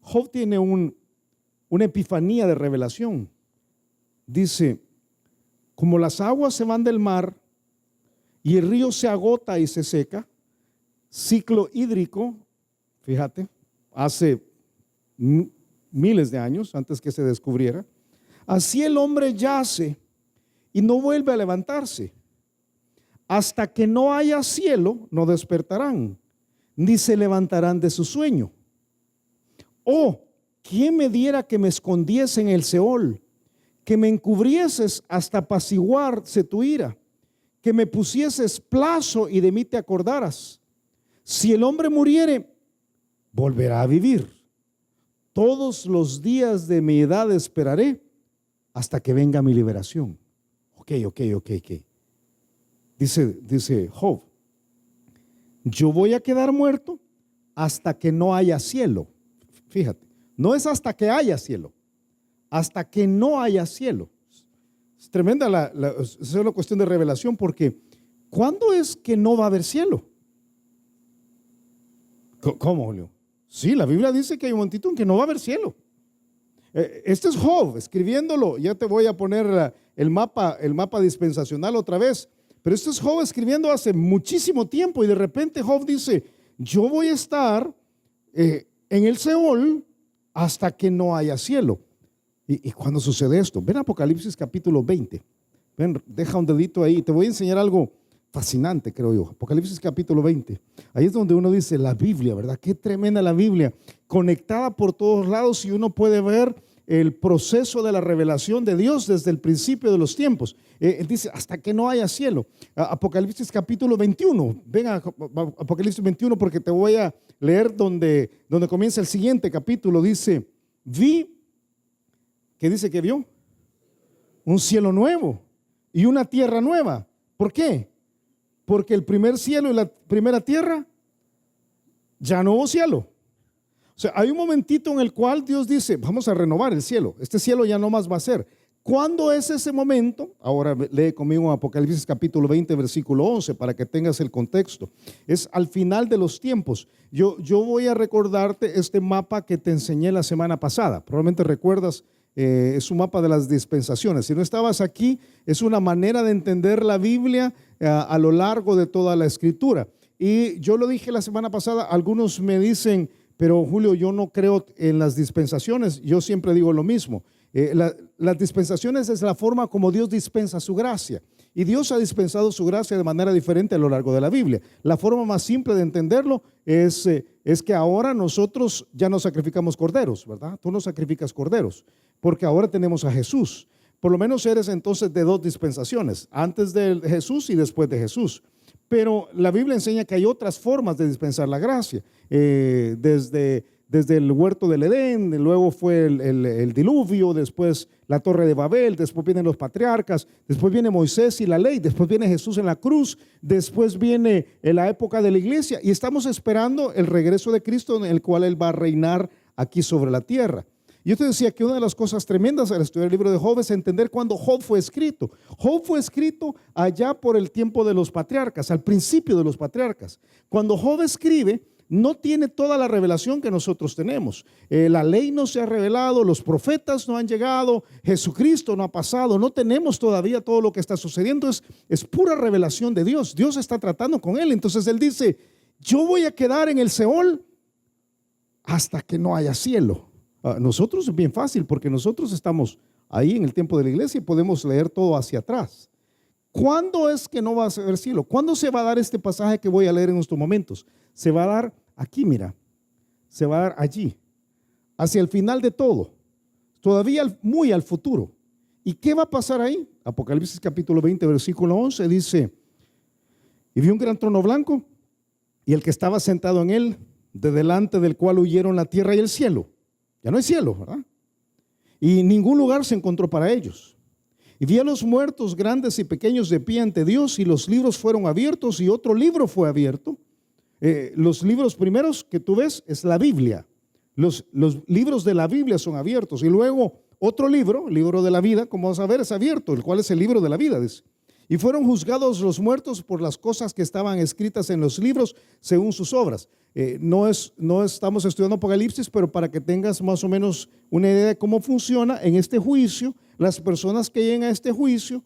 Job tiene una epifanía de revelación. Dice, como las aguas se van del mar y el río se agota y se seca, ciclo hídrico, fíjate, hace miles de años antes que se descubriera, así el hombre yace y no vuelve a levantarse. Hasta que no haya cielo, no despertarán, ni se levantarán de su sueño. Oh, ¿quién me diera que me escondiese en el Seol? Que me encubrieses hasta apaciguarse tu ira, que me pusieses plazo y de mí te acordaras. Si el hombre muriere, volverá a vivir. Todos los días de mi edad esperaré hasta que venga mi liberación. Ok. Dice Job, yo voy a quedar muerto hasta que no haya cielo. Fíjate, no es hasta que haya cielo, hasta que no haya cielo. Es tremenda es una cuestión de revelación, porque ¿cuándo es que no va a haber cielo? ¿Cómo, Julio? Sí, la Biblia dice que hay un momentito en que no va a haber cielo. Este es Job escribiéndolo. Ya te voy a poner el mapa dispensacional otra vez. Pero este es Job escribiendo hace muchísimo tiempo, y de repente Job dice, yo voy a estar en el Seol hasta que no haya cielo. ¿Y cuándo sucede esto? Ven a Apocalipsis capítulo 20. Ven, deja un dedito ahí. Te voy a enseñar algo fascinante, creo yo. Apocalipsis capítulo 20. Ahí es donde uno dice la Biblia, ¿verdad? Qué tremenda la Biblia, conectada por todos lados, y uno puede ver el proceso de la revelación de Dios desde el principio de los tiempos. Él dice, hasta que no haya cielo. Apocalipsis capítulo 21. Ven a Apocalipsis 21, porque te voy a leer donde comienza el siguiente capítulo. Dice, vi, ¿qué dice que vio? Un cielo nuevo y una tierra nueva. ¿Por qué? Porque el primer cielo y la primera tierra ya no hubo cielo. O sea, hay un momentito en el cual Dios dice, vamos a renovar el cielo. Este cielo ya no más va a ser. ¿Cuándo es ese momento? Ahora lee conmigo Apocalipsis capítulo 20, versículo 11, para que tengas el contexto. Es al final de los tiempos. Yo voy a recordarte este mapa que te enseñé la semana pasada. Probablemente recuerdas, es un mapa de las dispensaciones. Si no estabas aquí, es una manera de entender la Biblia a lo largo de toda la Escritura. Y yo lo dije la semana pasada, algunos me dicen, pero Julio, yo no creo en las dispensaciones. Yo siempre digo lo mismo. Las dispensaciones es la forma como Dios dispensa su gracia. Y Dios ha dispensado su gracia de manera diferente a lo largo de la Biblia. La forma más simple de entenderlo es que ahora nosotros ya no sacrificamos corderos, ¿verdad? Tú no sacrificas corderos, porque ahora tenemos a Jesús. Por lo menos eres entonces de dos dispensaciones, antes de Jesús y después de Jesús. Pero la Biblia enseña que hay otras formas de dispensar la gracia. Desde el huerto del Edén, luego fue el diluvio, después la torre de Babel, después vienen los patriarcas, después viene Moisés y la ley, después viene Jesús en la cruz, después viene la época de la iglesia, y estamos esperando el regreso de Cristo, en el cual Él va a reinar aquí sobre la tierra. Yo te decía que una de las cosas tremendas al estudiar el libro de Job es entender cuándo Job fue escrito. Job fue escrito allá por el tiempo de los patriarcas, al principio de los patriarcas. Cuando Job escribe, no tiene toda la revelación que nosotros tenemos. La ley no se ha revelado, los profetas no han llegado, Jesucristo no ha pasado, no tenemos todavía todo lo que está sucediendo. Es pura revelación de Dios. Dios está tratando con él. Entonces él dice, yo voy a quedar en el Seol hasta que no haya cielo. Nosotros es bien fácil porque nosotros estamos ahí en el tiempo de la iglesia y podemos leer todo hacia atrás. ¿Cuándo es que no va a haber cielo? ¿Cuándo se va a dar este pasaje que voy a leer en estos momentos? Se va a dar aquí, mira, se va a dar allí, hacia el final de todo, todavía muy al futuro. ¿Y qué va a pasar ahí? Apocalipsis capítulo 20, versículo 11 dice, y vi un gran trono blanco y el que estaba sentado en él, de delante del cual huyeron la tierra y el cielo. Ya no hay cielo, ¿verdad? Y ningún lugar se encontró para ellos. Y vi a los muertos grandes y pequeños de pie ante Dios, y los libros fueron abiertos, y otro libro fue abierto. Los libros primeros que tú ves es la Biblia. Los libros de la Biblia son abiertos, y luego otro libro, el libro de la vida, como vamos a ver, es abierto, el cual es el libro de la vida, dice. Y fueron juzgados los muertos por las cosas que estaban escritas en los libros según sus obras. No estamos estudiando Apocalipsis, pero para que tengas más o menos una idea de cómo funciona en este juicio, las personas que lleguen a este juicio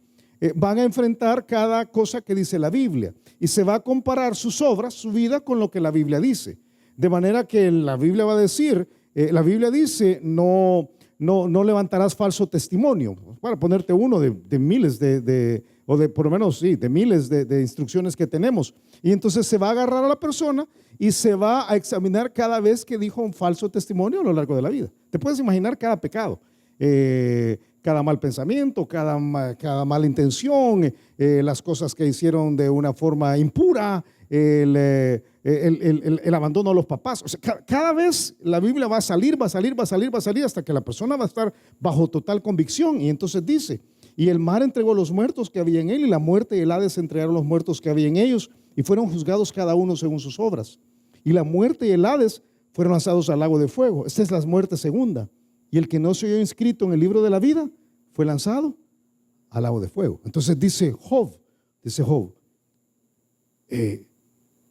van a enfrentar cada cosa que dice la Biblia y se va a comparar sus obras, su vida con lo que la Biblia dice. De manera que la Biblia va a decir, la Biblia dice, no levantarás falso testimonio, para ponerte uno de miles o de por lo menos sí, de miles de instrucciones que tenemos. Y entonces se va a agarrar a la persona y se va a examinar cada vez que dijo un falso testimonio a lo largo de la vida. Te puedes imaginar cada pecado, cada mal pensamiento, cada mala intención, las cosas que hicieron de una forma impura, el abandono a los papás. O sea, cada vez la Biblia va a salir hasta que la persona va a estar bajo total convicción. Y entonces dice, y el mar entregó los muertos que había en él, y la muerte y el Hades entregaron los muertos que había en ellos, y fueron juzgados cada uno según sus obras. Y la muerte y el Hades fueron lanzados al lago de fuego. Esta es la muerte segunda. Y el que no se oyó inscrito en el libro de la vida fue lanzado al lago de fuego. Entonces dice Job,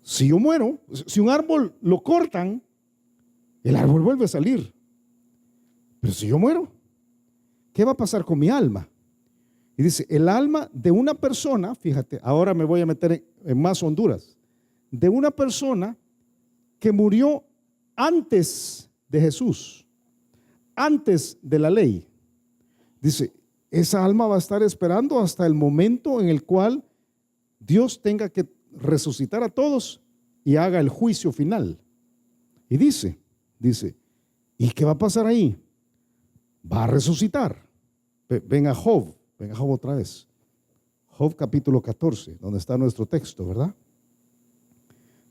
si yo muero, si un árbol lo cortan, el árbol vuelve a salir. Pero si yo muero, ¿qué va a pasar con mi alma? Y dice, el alma de una persona, fíjate, ahora me voy a meter en más Honduras, de una persona que murió antes de Jesús, antes de la ley. Dice, esa alma va a estar esperando hasta el momento en el cual Dios tenga que resucitar a todos y haga el juicio final. Y dice, ¿y qué va a pasar ahí? Va a resucitar. Venga Job otra vez. Job capítulo 14, donde está nuestro texto, ¿verdad?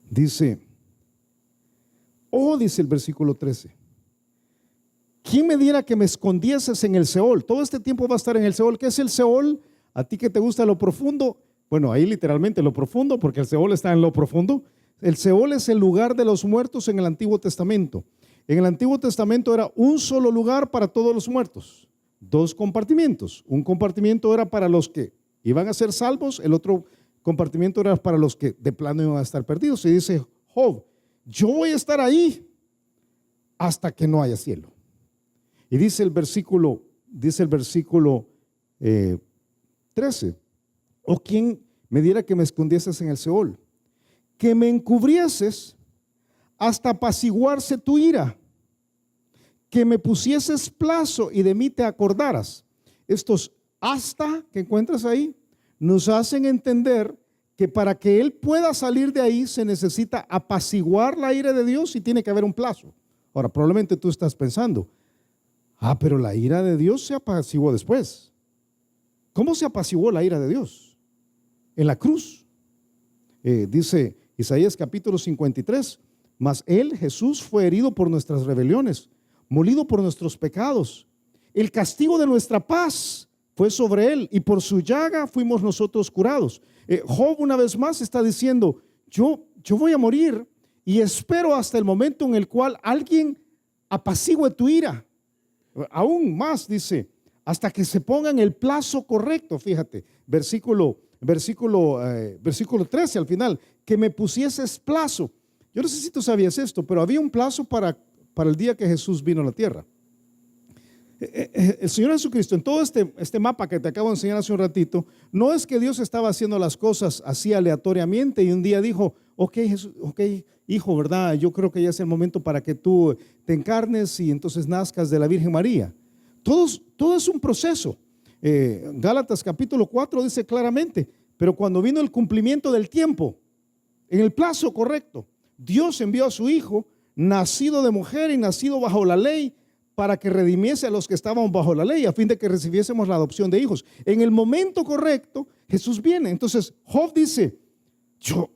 Dice, dice el versículo 13, ¿quién me diera que me escondieses en el Seol? Todo este tiempo va a estar en el Seol. ¿Qué es el Seol? A ti que te gusta lo profundo, bueno, ahí literalmente lo profundo, porque el Seol está en lo profundo. El Seol es el lugar de los muertos en el Antiguo Testamento. En el Antiguo Testamento era un solo lugar para todos los muertos, 2 compartimientos. Un compartimiento era para los que iban a ser salvos, el otro compartimiento era para los que de plano iban a estar perdidos. Y dice Job, yo voy a estar ahí hasta que no haya cielo. Y dice el versículo 13, o quién me diera que me escondieses en el Seol, que me encubrieses hasta apaciguarse tu ira, que me pusieses plazo y de mí te acordaras. Estos hasta que encuentras ahí nos hacen entender que para que él pueda salir de ahí se necesita apaciguar la ira de Dios y tiene que haber un plazo. Ahora, probablemente tú estás pensando, pero la ira de Dios se apaciguó después. ¿Cómo se apaciguó la ira de Dios? En la cruz. Dice Isaías capítulo 53, mas él, Jesús, fue herido por nuestras rebeliones, molido por nuestros pecados. El castigo de nuestra paz fue sobre él y por su llaga fuimos nosotros curados. Job una vez más está diciendo, yo voy a morir y espero hasta el momento en el cual alguien apacigüe tu ira. Aún más dice, hasta que se ponga en el plazo correcto. Fíjate, versículo 13 al final, que me pusieses plazo. Yo no sé si tú sabías esto, pero había un plazo para el día que Jesús vino a la tierra. El Señor Jesucristo, en todo este mapa que te acabo de enseñar hace un ratito, no es que Dios estaba haciendo las cosas así aleatoriamente y un día dijo, ok, Jesús, ok, hijo, ¿verdad? Yo creo que ya es el momento para que tú te encarnes y entonces nazcas de la Virgen María. Todo es un proceso. Gálatas capítulo 4 dice claramente, pero cuando vino el cumplimiento del tiempo, en el plazo correcto, Dios envió a su Hijo, nacido de mujer y nacido bajo la ley, para que redimiese a los que estaban bajo la ley, a fin de que recibiésemos la adopción de hijos. En el momento correcto, Jesús viene. Entonces, Job dice, yo,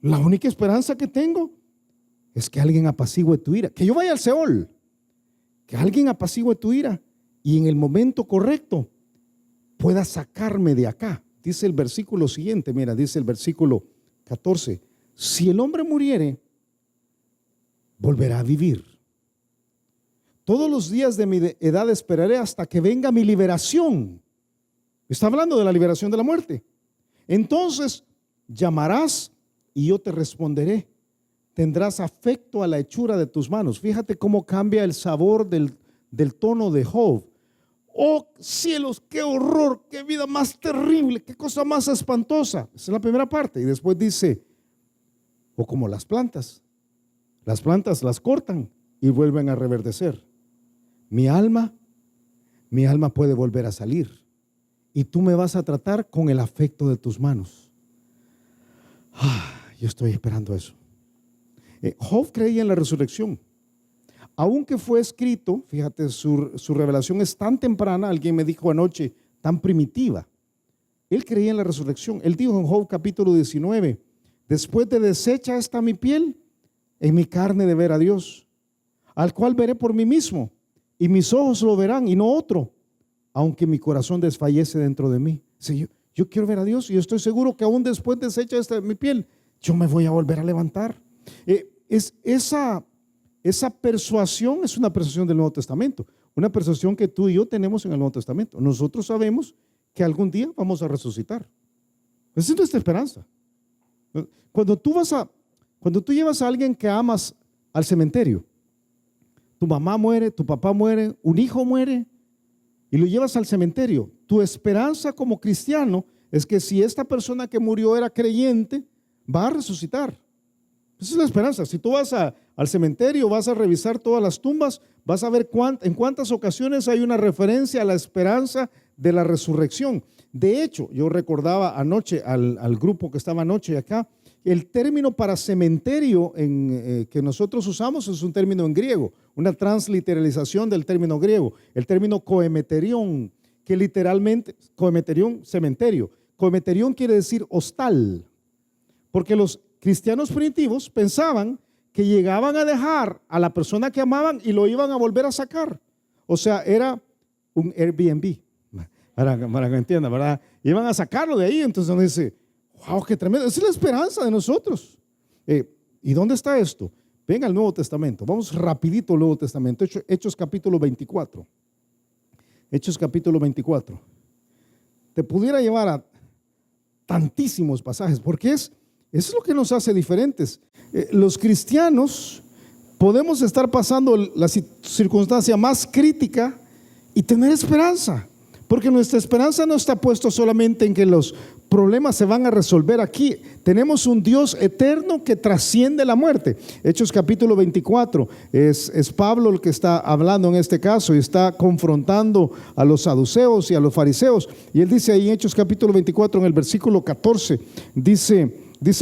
la única esperanza que tengo es que alguien apacigüe tu ira, que yo vaya al Seol, que alguien apacigüe tu ira y en el momento correcto pueda sacarme de acá. Dice el versículo siguiente, mira, dice el versículo 14, si el hombre muriere, volverá a vivir. Todos los días de mi edad esperaré hasta que venga mi liberación. Está hablando de la liberación de la muerte. Entonces llamarás y yo te responderé. Tendrás afecto a la hechura de tus manos. Fíjate cómo cambia el sabor del tono de Job. Oh cielos, qué horror, qué vida más terrible, qué cosa más espantosa. Esa es la primera parte. Y después dice, o como las plantas las cortan y vuelven a reverdecer. Mi alma puede volver a salir y tú me vas a tratar con el afecto de tus manos. Yo estoy esperando eso. Job creía en la resurrección. Aunque fue escrito, fíjate, su revelación es tan temprana, alguien me dijo anoche, tan primitiva. Él creía en la resurrección. Él dijo en Job capítulo 19, después de deshecha está mi piel, en mi carne de ver a Dios, al cual veré por mí mismo, y mis ojos lo verán y no otro, aunque mi corazón desfallece dentro de mí. Sí, yo quiero ver a Dios y yo estoy seguro que aún después de deshecha esta mi piel, yo me voy a volver a levantar. Esa persuasión es una persuasión del Nuevo Testamento, una persuasión que tú y yo tenemos en el Nuevo Testamento. Nosotros sabemos que algún día vamos a resucitar. Esa es nuestra esperanza. Cuando tú llevas a alguien que amas al cementerio, tu mamá muere, tu papá muere, un hijo muere y lo llevas al cementerio, tu esperanza como cristiano es que si esta persona que murió era creyente, va a resucitar. Esa es la esperanza. Si tú vas al cementerio, vas a revisar todas las tumbas, vas a ver en cuántas ocasiones hay una referencia a la esperanza de la resurrección. De hecho, yo recordaba anoche al grupo que estaba anoche acá, el término para cementerio que nosotros usamos es un término en griego, una transliteralización del término griego, el término coemeterión, que literalmente, coemeterión, cementerio. Coemeterión quiere decir hostal, porque los cristianos primitivos pensaban que llegaban a dejar a la persona que amaban y lo iban a volver a sacar. O sea, era un Airbnb, para que entiendan, ¿verdad? Iban a sacarlo de ahí, entonces uno dice, wow, qué tremendo, esa es la esperanza de nosotros. ¿Y dónde está esto? Venga al Nuevo Testamento, vamos rapidito al Nuevo Testamento, Hechos capítulo 24. Hechos capítulo 24. Te pudiera llevar a tantísimos pasajes, porque eso es lo que nos hace diferentes. Los cristianos podemos estar pasando la circunstancia más crítica y tener esperanza, porque nuestra esperanza no está puesta solamente en que los problemas se van a resolver aquí. Tenemos un Dios eterno que trasciende la muerte. Hechos capítulo 24, es Pablo el que está hablando en este caso y está confrontando a los saduceos y a los fariseos. Y él dice ahí en Hechos capítulo 24, en el versículo 14, dice,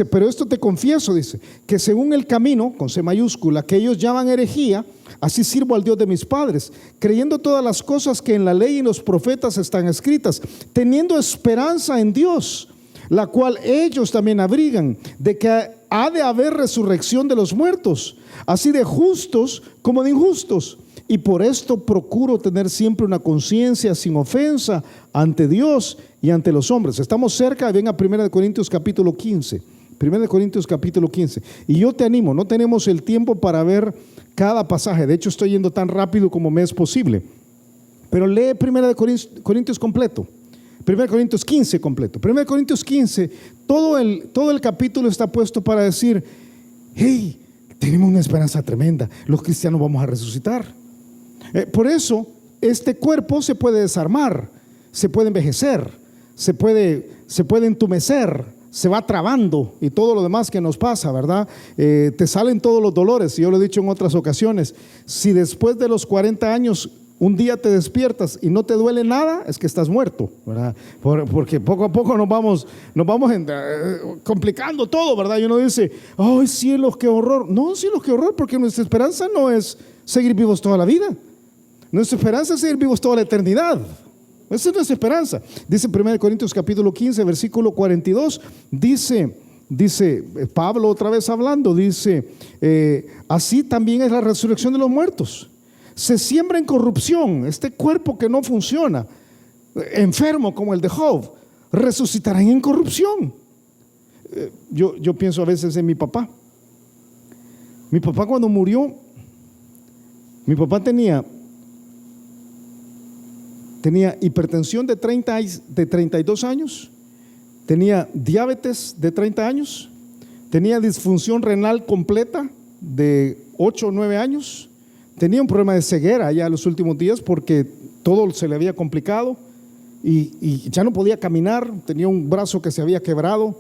pero esto te confieso, dice, que según el camino, con C mayúscula, que ellos llaman herejía, así sirvo al Dios de mis padres, creyendo todas las cosas que en la ley y en los profetas están escritas, teniendo esperanza en Dios, la cual ellos también abrigan, de que ha de haber resurrección de los muertos, así de justos como de injustos. Y por esto procuro tener siempre una conciencia sin ofensa ante Dios y ante los hombres. Estamos cerca, ven a 1 Corintios capítulo 15. 1 Corintios capítulo 15. Y yo te animo, no tenemos el tiempo para ver cada pasaje. De hecho, estoy yendo tan rápido como me es posible. Pero lee 1 Corintios completo. 1 Corintios 15 completo. 1 Corintios 15, todo el capítulo está puesto para decir hey, tenemos una esperanza tremenda. Los cristianos vamos a resucitar. Por eso, este cuerpo se puede desarmar, se puede envejecer, se puede entumecer, se va trabando y todo lo demás que nos pasa, ¿verdad? Te salen todos los dolores. Yo lo he dicho en otras ocasiones. Si después de los 40 años un día te despiertas y no te duele nada, es que estás muerto, ¿verdad? Porque poco a poco nos vamos complicando todo, ¿verdad? Y uno dice, ¡ay, cielos, qué horror! No, cielos, qué horror, porque nuestra esperanza no es seguir vivos toda la vida. Nuestra esperanza es seguir vivos toda la eternidad. Esa es nuestra esperanza. Dice 1 Corintios capítulo 15, versículo 42, dice Pablo otra vez hablando, dice, así también es la resurrección de los muertos. Se siembra en corrupción, este cuerpo que no funciona, enfermo como el de Job, resucitará en incorrupción. Yo pienso a veces en mi papá. Mi papá cuando murió, mi papá tenía hipertensión de 32 años, tenía diabetes de 30 años, tenía disfunción renal completa de 8 o 9 años, tenía un problema de ceguera ya en los últimos días porque todo se le había complicado y ya no podía caminar, tenía un brazo que se había quebrado.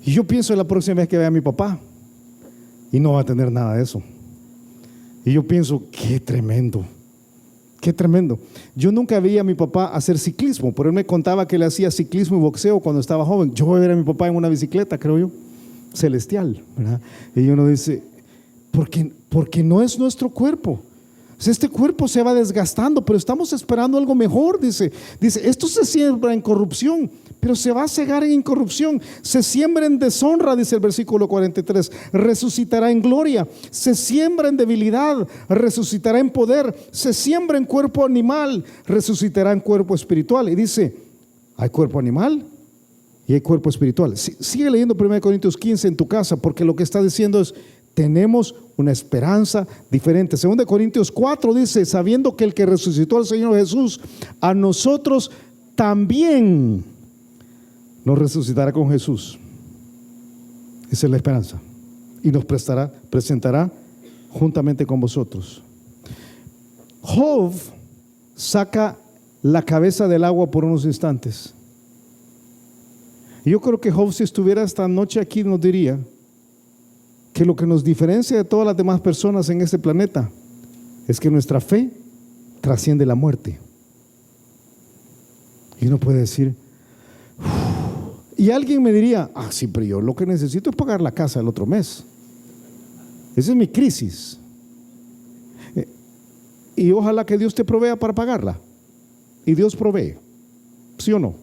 Y yo pienso en la próxima vez que vea a mi papá y no va a tener nada de eso. Y yo pienso, qué tremendo. Qué tremendo. Yo nunca vi a mi papá hacer ciclismo, pero él me contaba que él hacía ciclismo y boxeo cuando estaba joven. Yo voy a ver a mi papá en una bicicleta, creo yo, celestial, ¿verdad? Y uno dice, porque no es nuestro cuerpo. Este cuerpo se va desgastando, pero estamos esperando algo mejor. Dice, esto se siembra en corrupción, pero se va a cegar en incorrupción. Se siembra en deshonra, dice el versículo 43, resucitará en gloria. Se siembra en debilidad, resucitará en poder. Se siembra en cuerpo animal, resucitará en cuerpo espiritual. Y dice, hay cuerpo animal y hay cuerpo espiritual. Sigue leyendo 1 Corintios 15 en tu casa, porque lo que está diciendo es, tenemos una esperanza diferente. 2 Corintios 4 dice, sabiendo que el que resucitó al Señor Jesús, a nosotros también nos resucitará con Jesús. Esa es la esperanza. Y nos presentará juntamente con vosotros. Job saca la cabeza del agua por unos instantes. Y yo creo que Job, si estuviera esta noche aquí, nos diría que lo que nos diferencia de todas las demás personas en este planeta es que nuestra fe trasciende la muerte. Y uno puede decir, y alguien me diría, sí, pero yo lo que necesito es pagar la casa el otro mes. Esa es mi crisis. Y ojalá que Dios te provea para pagarla. Y Dios provee, ¿sí o no?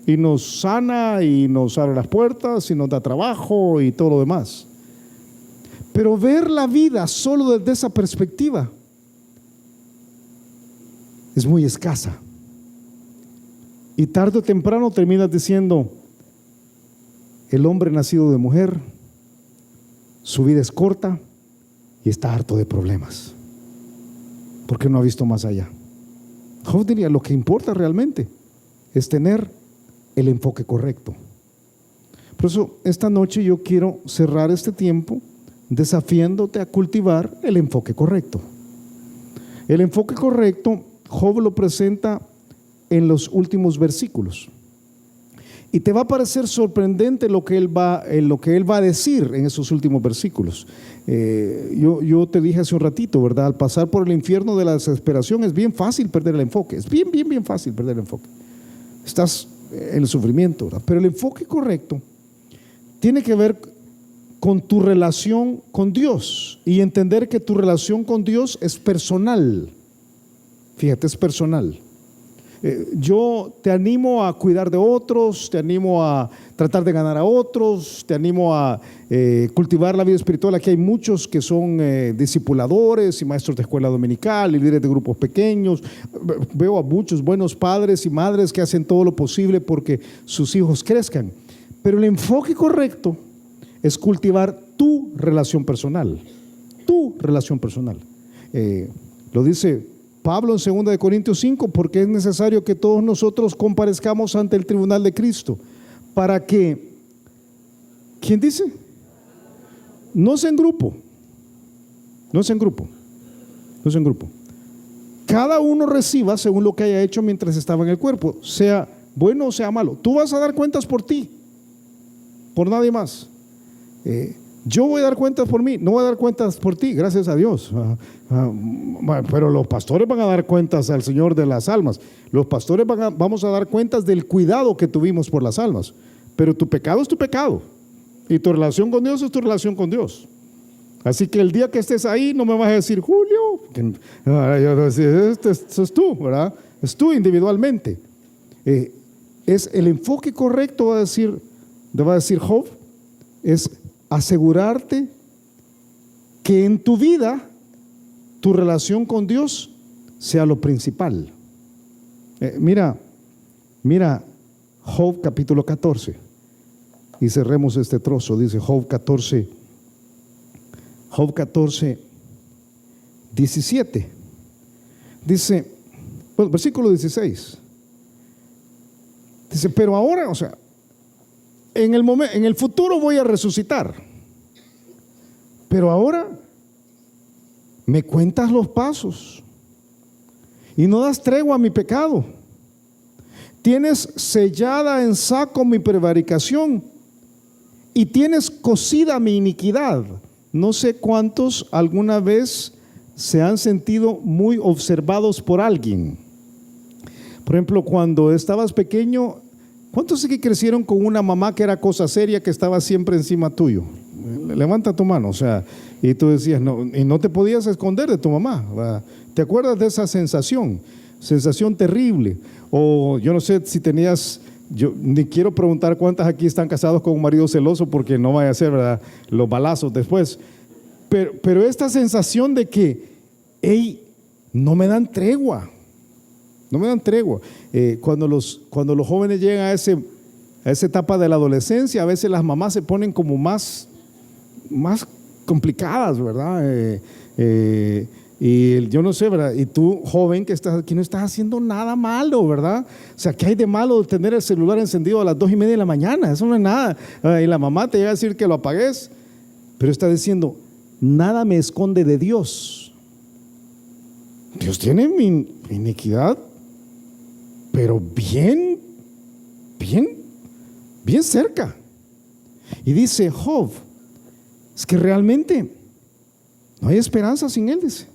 Y nos sana y nos abre las puertas y nos da trabajo y todo lo demás. Pero ver la vida solo desde esa perspectiva es muy escasa. Y tarde o temprano terminas diciendo, el hombre nacido de mujer, su vida es corta y está harto de problemas, porque no ha visto más allá. Job diría, lo que importa realmente es tener el enfoque correcto. Por eso esta noche yo quiero cerrar este tiempo desafiándote a cultivar el enfoque correcto. El enfoque correcto, Job lo presenta en los últimos versículos. Y te va a parecer sorprendente lo que él va a decir en esos últimos versículos. Yo te dije hace un ratito, ¿verdad? Al pasar por el infierno de la desesperación es bien fácil perder el enfoque. Es bien fácil perder el enfoque. Estás en el sufrimiento, ¿verdad? Pero el enfoque correcto tiene que ver con tu relación con Dios y entender que tu relación con Dios es personal. Fíjate, es personal. Yo te animo a cuidar de otros, te animo a tratar de ganar a otros, te animo a cultivar la vida espiritual. Aquí hay muchos que son discipuladores y maestros de escuela dominical y líderes de grupos pequeños. Veo a muchos buenos padres y madres que hacen todo lo posible porque sus hijos crezcan. Pero el enfoque correcto es cultivar tu relación personal. Tu relación personal. Lo dice Pablo en 2 Corintios 5, porque es necesario que todos nosotros comparezcamos ante el tribunal de Cristo para que, ¿quién dice? no es en grupo, no es en grupo, no es en grupo. Cada uno reciba según lo que haya hecho mientras estaba en el cuerpo, sea bueno o sea malo. Tú vas a dar cuentas por ti, por nadie más. Yo voy a dar cuentas por mí, no voy a dar cuentas por ti, gracias a Dios. Pero los pastores van a dar cuentas al Señor de las almas. Los pastores vamos a dar cuentas del cuidado que tuvimos por las almas. Pero tu pecado es tu pecado. Y tu relación con Dios es tu relación con Dios. Así que el día que estés ahí no me vas a decir, Julio, eso es tú, ¿verdad? Es tú individualmente. Es el enfoque correcto, va a decir Job, es asegurarte que en tu vida tu relación con Dios sea lo principal. Mira Job capítulo 14 y cerremos este trozo. Dice Job 14, 17. Dice, bueno, versículo 16. Dice, pero ahora, o sea, en el futuro voy a resucitar, pero ahora me cuentas los pasos y no das tregua a mi pecado. Tienes sellada en saco mi prevaricación y tienes cosida mi iniquidad. No sé cuántos alguna vez se han sentido muy observados por alguien. Por ejemplo, cuando estabas pequeño, ¿cuántos sé que crecieron con una mamá que era cosa seria, que estaba siempre encima tuyo? Levanta tu mano, o sea, y tú decías, no, y no te podías esconder de tu mamá, ¿verdad? ¿Te acuerdas de esa sensación terrible? O yo no sé si tenías, yo ni quiero preguntar cuántas aquí están casados con un marido celoso, porque no vaya a ser, ¿verdad?, los balazos después. Pero esta sensación de que, hey, no me dan tregua. No me dan tregua. Cuando los jóvenes llegan a esa etapa de la adolescencia, a veces las mamás se ponen como más complicadas, ¿verdad? Y yo no sé, ¿verdad? Y tú, joven, que estás aquí, no estás haciendo nada malo, ¿verdad? O sea, ¿qué hay de malo tener el celular encendido a las 2:30 de la mañana? Eso no es nada. Y la mamá te llega a decir que lo apagues, pero está diciendo, nada me esconde de Dios. Dios tiene mi iniquidad, pero bien cerca. Y dice Job, es que realmente no hay esperanza sin él, dice.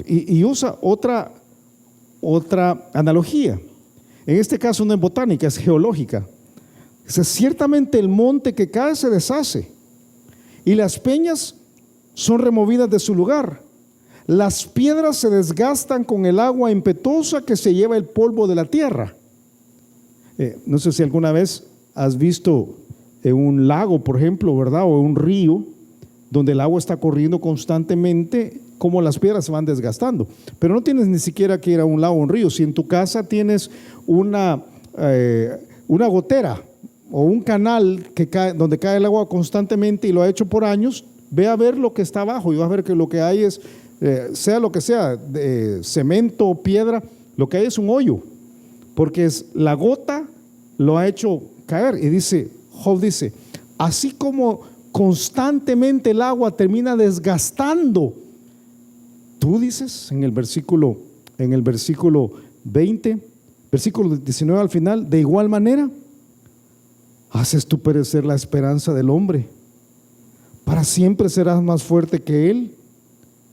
Y usa otra analogía. En este caso no es botánica, es geológica. Dice, ciertamente el monte que cae se deshace y las peñas son removidas de su lugar. Las piedras se desgastan con el agua impetuosa que se lleva el polvo de la tierra. No sé si alguna vez has visto en un lago, por ejemplo, ¿verdad? O en un río, donde el agua está corriendo constantemente, como las piedras se van desgastando. Pero no tienes ni siquiera que ir a un lago o un río. Si en tu casa tienes una gotera o un canal que cae, donde cae el agua constantemente y lo ha hecho por años, ve a ver lo que está abajo y vas a ver que lo que hay es, sea lo que sea, cemento, piedra, lo que hay es un hoyo, porque es la gota lo ha hecho caer. Y dice, Job dice, así como constantemente el agua termina desgastando, tú dices en el versículo 20, versículo 19 al final, de igual manera haces tú perecer la esperanza del hombre. Para siempre serás más fuerte que él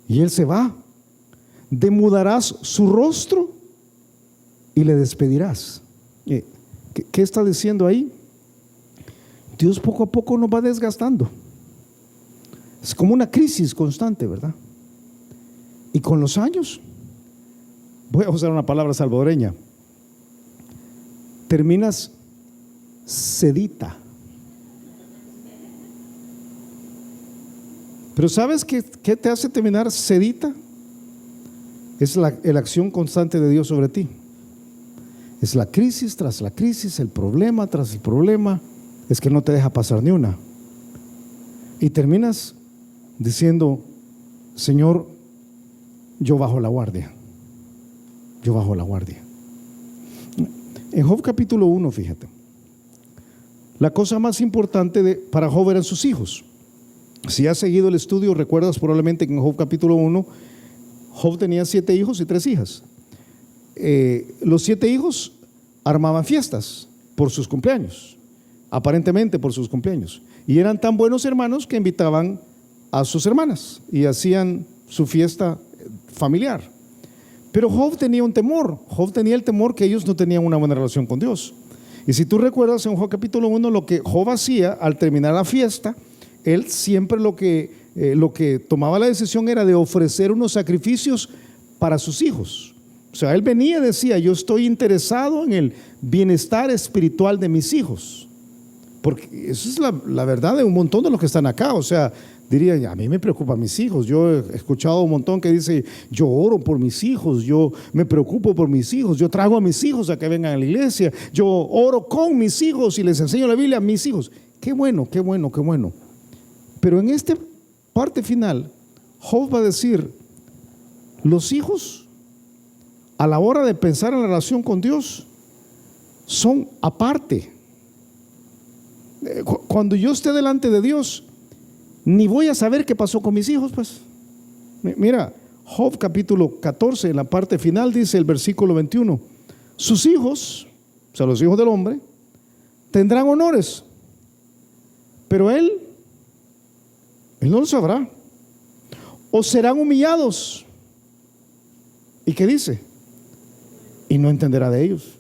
y él se va. Demudarás su rostro y le despedirás. ¿Qué está diciendo ahí? Dios poco a poco nos va desgastando. Es como una crisis constante, ¿verdad? Y con los años, voy a usar una palabra salvadoreña, terminas sedita. Pero ¿sabes qué te hace terminar sedita? Es la acción constante de Dios sobre ti. Es la crisis tras la crisis, el problema tras el problema. Es que no te deja pasar ni una. Y terminas diciendo, Señor, yo bajo la guardia. Yo bajo la guardia. En Job capítulo 1, fíjate, la cosa más importante para Job eran sus hijos. Si has seguido el estudio, recuerdas probablemente que en Job capítulo 1, Job tenía 7 hijos y 3 hijas. Los 7 hijos armaban fiestas por sus cumpleaños, aparentemente por sus cumpleaños, y eran tan buenos hermanos que invitaban a sus hermanas y hacían su fiesta familiar. Pero Job tenía un temor. Job tenía el temor que ellos no tenían una buena relación con Dios. Y si tú recuerdas en Job capítulo 1, lo que Job hacía al terminar la fiesta, él siempre lo que tomaba la decisión era de ofrecer unos sacrificios para sus hijos. O sea, él venía y decía: yo estoy interesado en el bienestar espiritual de mis hijos. Porque eso es la verdad de un montón de los que están acá. O sea, dirían: a mí me preocupan mis hijos. Yo he escuchado un montón que dice: yo oro por mis hijos, yo me preocupo por mis hijos, yo traigo a mis hijos a que vengan a la iglesia, yo oro con mis hijos y les enseño la Biblia a mis hijos. Qué bueno, qué bueno, qué bueno. Pero en esta parte final, Job va a decir: los hijos, a la hora de pensar en la relación con Dios, son aparte. Cuando yo esté delante de Dios, ni voy a saber qué pasó con mis hijos, pues. Mira, Job capítulo 14, en la parte final dice el versículo 21: sus hijos, o sea, los hijos del hombre, tendrán honores, pero él no lo sabrá. O serán humillados. ¿Y qué dice? Y no entenderá de ellos.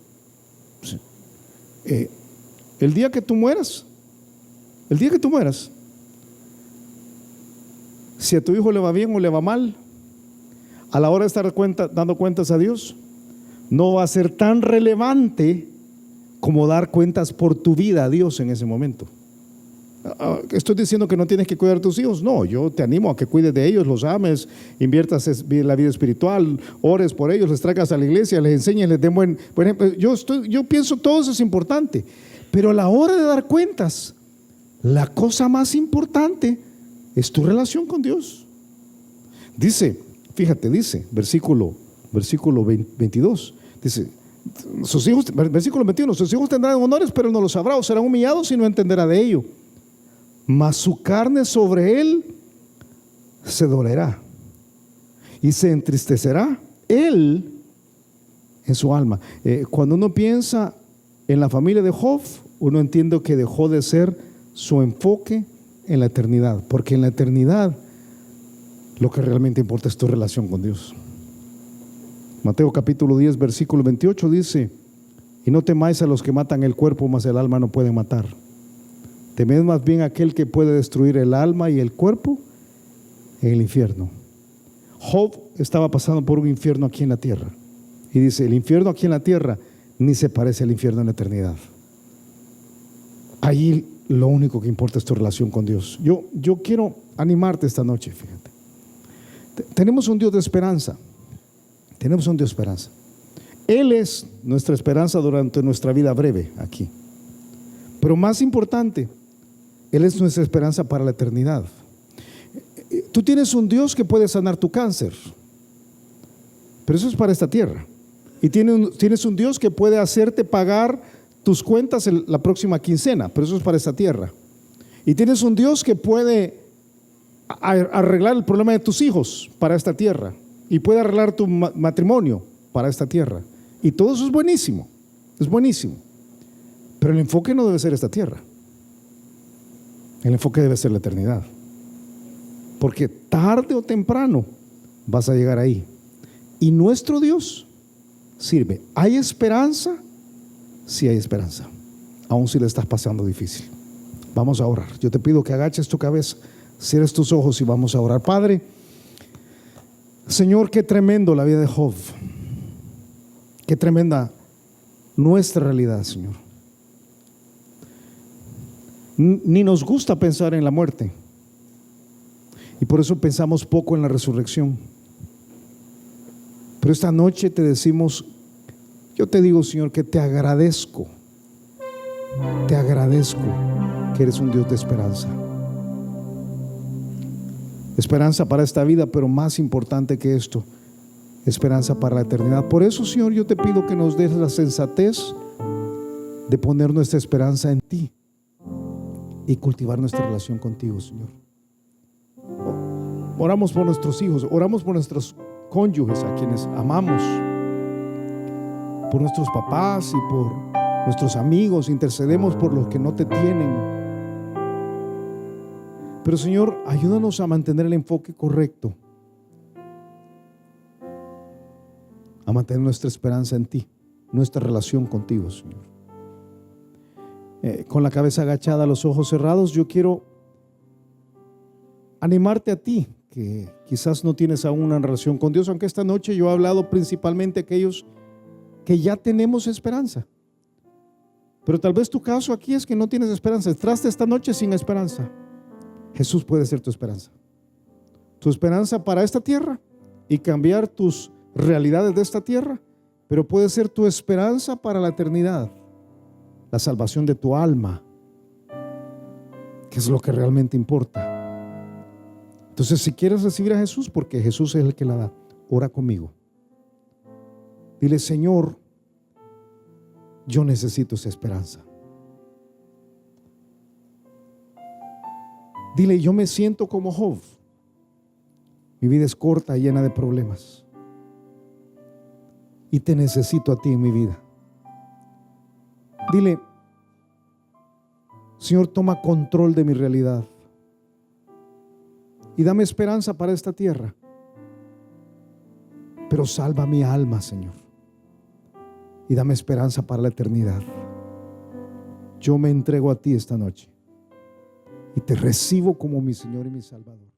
El día que tú mueras, si a tu hijo le va bien o le va mal, a la hora de estar dando cuentas a Dios, no va a ser tan relevante como dar cuentas por tu vida a Dios en ese momento. Estoy diciendo que no tienes que cuidar a tus hijos. No, yo te animo a que cuides de ellos, los ames, inviertas en la vida espiritual, ores por ellos, les traigas a la iglesia, les enseñes, les den buen ejemplo. Yo pienso todo eso es importante, pero a la hora de dar cuentas, la cosa más importante es tu relación con Dios. Dice, fíjate, dice, versículo 22, dice, sus hijos, versículo 21, sus hijos tendrán honores, pero él no los sabrá, o serán humillados y no entenderá de ello. Mas su carne sobre él se dolerá y se entristecerá él en su alma. Cuando uno piensa en la familia de Job, uno entiende que dejó de ser su enfoque en la eternidad, porque en la eternidad lo que realmente importa es tu relación con Dios. Mateo capítulo 10 versículo 28 dice: y no temáis a los que matan el cuerpo, mas el alma no pueden matar. Temed más bien a aquel que puede destruir el alma y el cuerpo en el infierno. Job estaba pasando por un infierno aquí en la tierra, y dice: el infierno aquí en la tierra ni se parece al infierno en la eternidad. Allí lo único que importa es tu relación con Dios. Yo quiero animarte esta noche. Fíjate, tenemos un Dios de esperanza. Tenemos un Dios de esperanza. Él es nuestra esperanza durante nuestra vida breve aquí. Pero más importante, Él es nuestra esperanza para la eternidad. Tú tienes un Dios que puede sanar tu cáncer, pero eso es para esta tierra. Y tienes un Dios que puede hacerte pagar tus cuentas la próxima quincena, pero eso es para esta tierra. Y tienes un Dios que puede arreglar el problema de tus hijos para esta tierra, y puede arreglar tu matrimonio para esta tierra. Y todo eso es buenísimo, pero el enfoque no debe ser esta tierra. El enfoque debe ser la eternidad, porque tarde o temprano vas a llegar ahí. Y nuestro Dios sirve. ¿Hay esperanza? Sí hay esperanza, aun si le estás pasando difícil. Vamos a orar. Yo te pido que agaches tu cabeza, cierres tus ojos y vamos a orar. Padre, Señor, qué tremendo la vida de Job. Qué tremenda nuestra realidad, Señor. Ni nos gusta pensar en la muerte, y por eso pensamos poco en la resurrección. Pero esta noche te decimos, yo te digo, Señor, que te agradezco que eres un Dios de esperanza. Esperanza para esta vida, pero más importante que esto, esperanza para la eternidad. Por eso, Señor, yo te pido que nos des la sensatez de poner nuestra esperanza en ti y cultivar nuestra relación contigo, Señor. Oramos por nuestros hijos, oramos por nuestros cónyuges a quienes amamos, por nuestros papás y por nuestros amigos. Intercedemos por los que no te tienen. Pero Señor, ayúdanos a mantener el enfoque correcto, a mantener nuestra esperanza en ti, nuestra relación contigo, Señor. Con la cabeza agachada, los ojos cerrados, yo quiero animarte a ti que quizás no tienes aún una relación con Dios, aunque esta noche yo he hablado principalmente a aquellos que ya tenemos esperanza. Pero tal vez tu caso aquí es que no tienes esperanza. Entraste esta noche sin esperanza. Jesús puede ser tu esperanza. Tu esperanza para esta tierra y cambiar tus realidades de esta tierra, pero puede ser tu esperanza para la eternidad, la salvación de tu alma, que es lo que realmente importa. Entonces, si quieres recibir a Jesús, porque Jesús es el que la da, ora conmigo. Dile: Señor, yo necesito esa esperanza. Dile: yo me siento como Job. Mi vida es corta y llena de problemas. Y te necesito a ti en mi vida. Dile: Señor, toma control de mi realidad. Y dame esperanza para esta tierra. Pero salva mi alma, Señor. Y dame esperanza para la eternidad. Yo me entrego a ti esta noche. Y te recibo como mi Señor y mi Salvador.